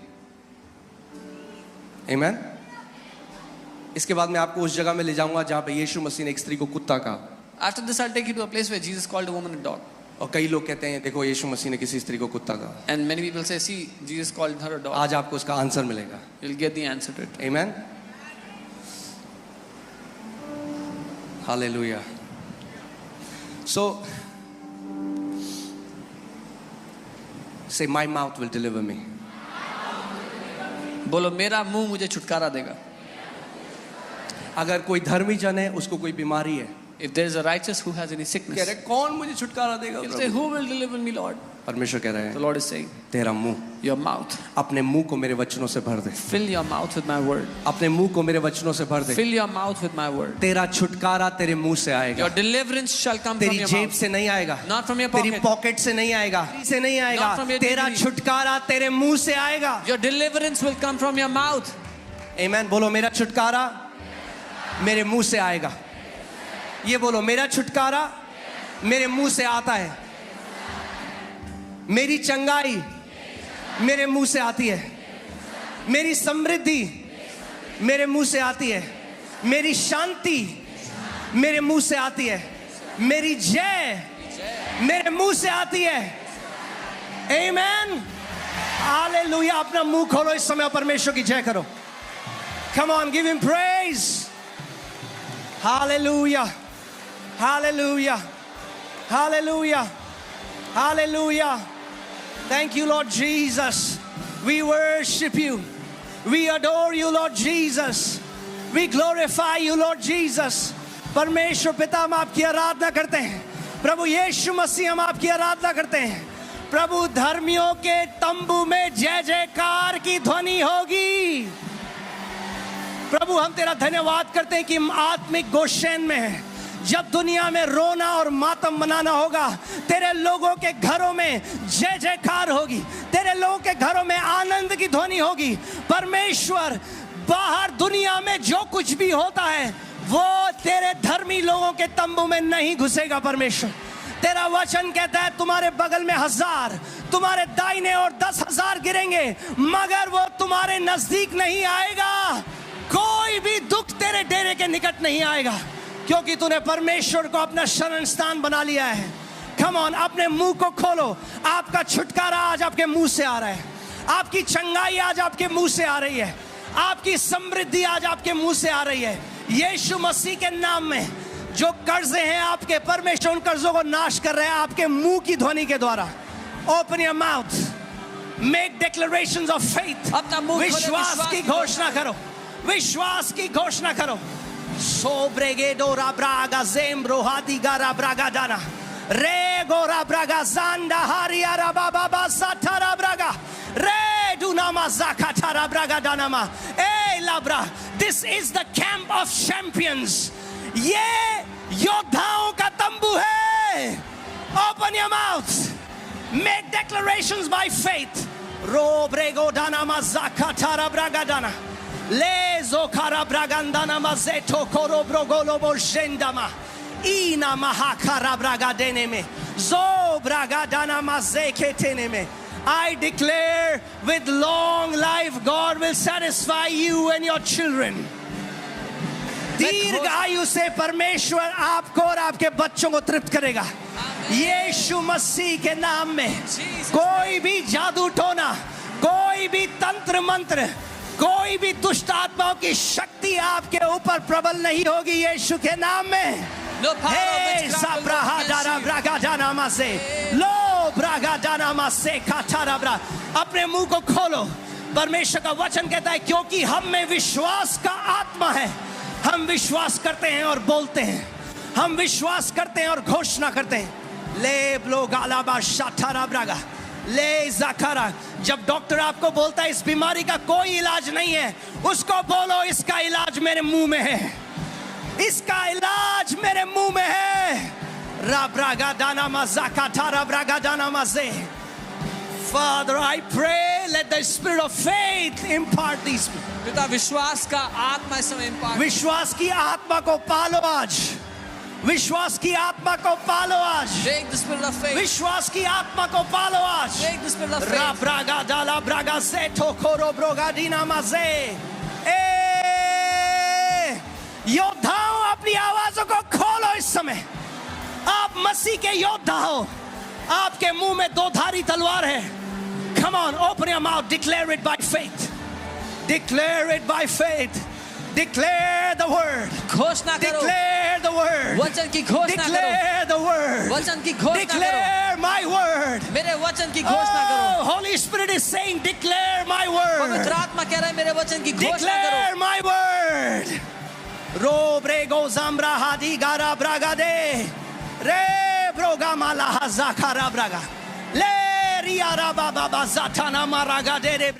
Amen? इसके बाद मैं आपको उस जगह में ले जाऊंगा जहां पे यीशु मसीह ने एक स्त्री को कुत्ता कहा। After this, I'll take you to a place where Jesus called a woman a dog. और कई लोग कहते हैं देखो यीशु मसीह ने किसी स्त्री को कुत्ता कहा। And many people say, see, Jesus called her a dog. आज आपको उसका आंसर मिलेगा। You'll get the answer to it. Amen? Hallelujah. So, say my mouth will deliver me. बोलो मेरा मुंह मुझे छुटकारा देगा. अगर कोई धर्मी जन है, उसको कोई बीमारी है, If there is a righteous who has any कह sickness, रहे कौन मुझे छुटकारा देगा he'll Prabhu? say, who will deliver me, Lord? परमेश्वर कह रहे The हैं Lord is saying, तेरा मुंह, your mouth. अपने मुंह को मेरे वचनों से भर दे, Fill your mouth with my word. अपने मुंह को मेरे वचनों से भर दे। Fill your mouth with my word. तेरा छुटकारा तेरे मुंह से आएगा, Your deliverance shall come from तेरी your जेब mouth. से नहीं आएगा, Not from your तेरी pocket. पॉकेट से नहीं आएगा, से नहीं आएगा, Not from your तेरा degree. छुटकारा तेरे मुंह से आएगा। Your deliverance will come from your mouth. आमीन। बोलो मेरा छुटकारा मेरे मुंह से आएगा। ये बोलो मेरा छुटकारा मेरे मुंह से आता है, मेरी चंगाई मेरे मुंह से आती है, मेरी समृद्धि मेरे मुंह से आती है, मेरी शांति मेरे मुंह से आती है, मेरी जय मेरे मुंह से आती है। आमीन, हालेलुया। अपना मुंह खोलो इस समय, परमेश्वर की जय करो। Come on, give him praise. Hallelujah. Hallelujah. Hallelujah. Hallelujah. Thank you, Lord Jesus. We worship you. We adore you, Lord Jesus. We glorify you, Lord Jesus. परमेश्वर पिता, हम आपकी आराधना करते हैं। प्रभु यीशु मसीह, हम आपकी आराधना करते हैं। प्रभु, धर्मियों के तंबू में जय जयकार की ध्वनि होगी। प्रभु, हम तेरा धन्यवाद करते हैं कि हम आत्मिक गोशेन में हैं। जब दुनिया में रोना और मातम मनाना होगा, तेरे लोगों के घरों में जय जयकार होगी, तेरे लोगों के घरों में आनंद की ध्वनि होगी। परमेश्वर, बाहर दुनिया में जो कुछ भी होता है वो तेरे धर्मी लोगों के तंबू में नहीं घुसेगा। परमेश्वर, तेरा वचन कहता है तुम्हारे बगल में 1000, तुम्हारे दाहिने और 10,000 गिरेंगे, मगर वो तुम्हारे नजदीक नहीं आएगा। कोई भी दुख तेरे डेरे के निकट नहीं आएगा, क्योंकि तूने परमेश्वर को अपना शरण स्थान बना लिया है। कम ऑन, अपने मुंह को खोलो। आपका छुटकारा आज आपके मुंह से आ रहा है, आपकी चंगाई आज आपके मुंह से आ रही है, आपकी समृद्धि आज आपके मुंह से आ रही है। यीशु मसीह के नाम में जो कर्जे हैं आपके, परमेश्वर उन कर्जों को नाश कर रहे हैं आपके मुंह की ध्वनि के द्वारा। Open your mouth, make declarations of faith. अपना मुंह खोलो, विश्वास की घोषणा करो, विश्वास की घोषणा करो। सोब्रेगेडोरा ब्रागा जेम्ब्रोहादी गारा ब्रागा दाना रे गोरा ब्रागा ज़ांडा हारियारा बाबा साथारा ब्रागा रे दुनामा ज़ाकाथारा ब्रागा दानामा ए लाब्रा। This is the camp of champions. ये योद्धाओं का तंबू है। Open your mouth, make declarations by faith. रो ब्रेगो दानामा ज़ाकाथारा ब्रागा दाना ले जोखारा ब्रागंदाना मजेटो कोरो ब्रोगोलो बोशेंदामा ईना महाखारा ब्रागा देने में जो ब्रागा दाना मजे तेने में। I declare with long life God will satisfy you and your children. दीर्घ आयु से परमेश्वर आपको और आपके बच्चों को तृप्त करेगा। यीशु मसीह के नाम में कोई भी जादू टोना, कोई भी तंत्र मंत्र, कोई भी दुष्ट आत्माओं की शक्ति आपके ऊपर प्रबल नहीं होगी। यीशु के नाम में हे साब्राहा दारा ब्रागा दानामा से लो ब्रागा दानामा से काचारा ब्रा। अपने मुंह को खोलो। परमेश्वर का वचन कहता है क्योंकि हम में विश्वास का आत्मा है, हम विश्वास करते हैं और बोलते हैं, हम विश्वास करते हैं और घोषणा करते हैं। ले ब्लो गालाबा शाठारा ब्रागा ले जाकारा। जब डॉक्टर आपको बोलता है इस बीमारी का कोई इलाज नहीं है, उसको बोलो इसका इलाज मेरे मुंह में है, इसका इलाज मेरे मुंह में है। राब्रागा दाना मजाका थारा ब्रागा दाना मजे। Father, I pray let the spirit of faith impart these. पिता, विश्वास का आत्मा इस समय impart। विश्वास की आत्मा को पालो आज, विश्वास की आत्मा को पालो आज। Take the spirit of faith। विश्वास की आत्मा को पालो आज। Take the spirit of faith। रा ब्रागा डाला ब्रागा से ठोकोरो ब्रोगा दीना मजे। ए योद्धाओं, अपनी आवाजों को खोलो इस समय। आप मसीह के योद्धा हो। आपके मुंह में दो धारी तलवार है। Come on, open your mouth, declare it by faith. Declare it by faith. Declare the word. घोषणा करो। Declare the word. वचन की घोषणा करो। Declare the word. वचन की घोषणा करो। Declare my word. मेरे वचन की घोषणा करो। Oh, Holy Spirit is saying, declare my word. पवित्र आत्मा कह रहा है मेरे वचन की घोषणा करो। Declare my word. रो ब्रेगो जाम्ब्रा हादी गारा ब्रागा दे रे ब्रोगा माला हजाकारा ब्रागा ले रियारा बाबा जाथाना मारागा दे रे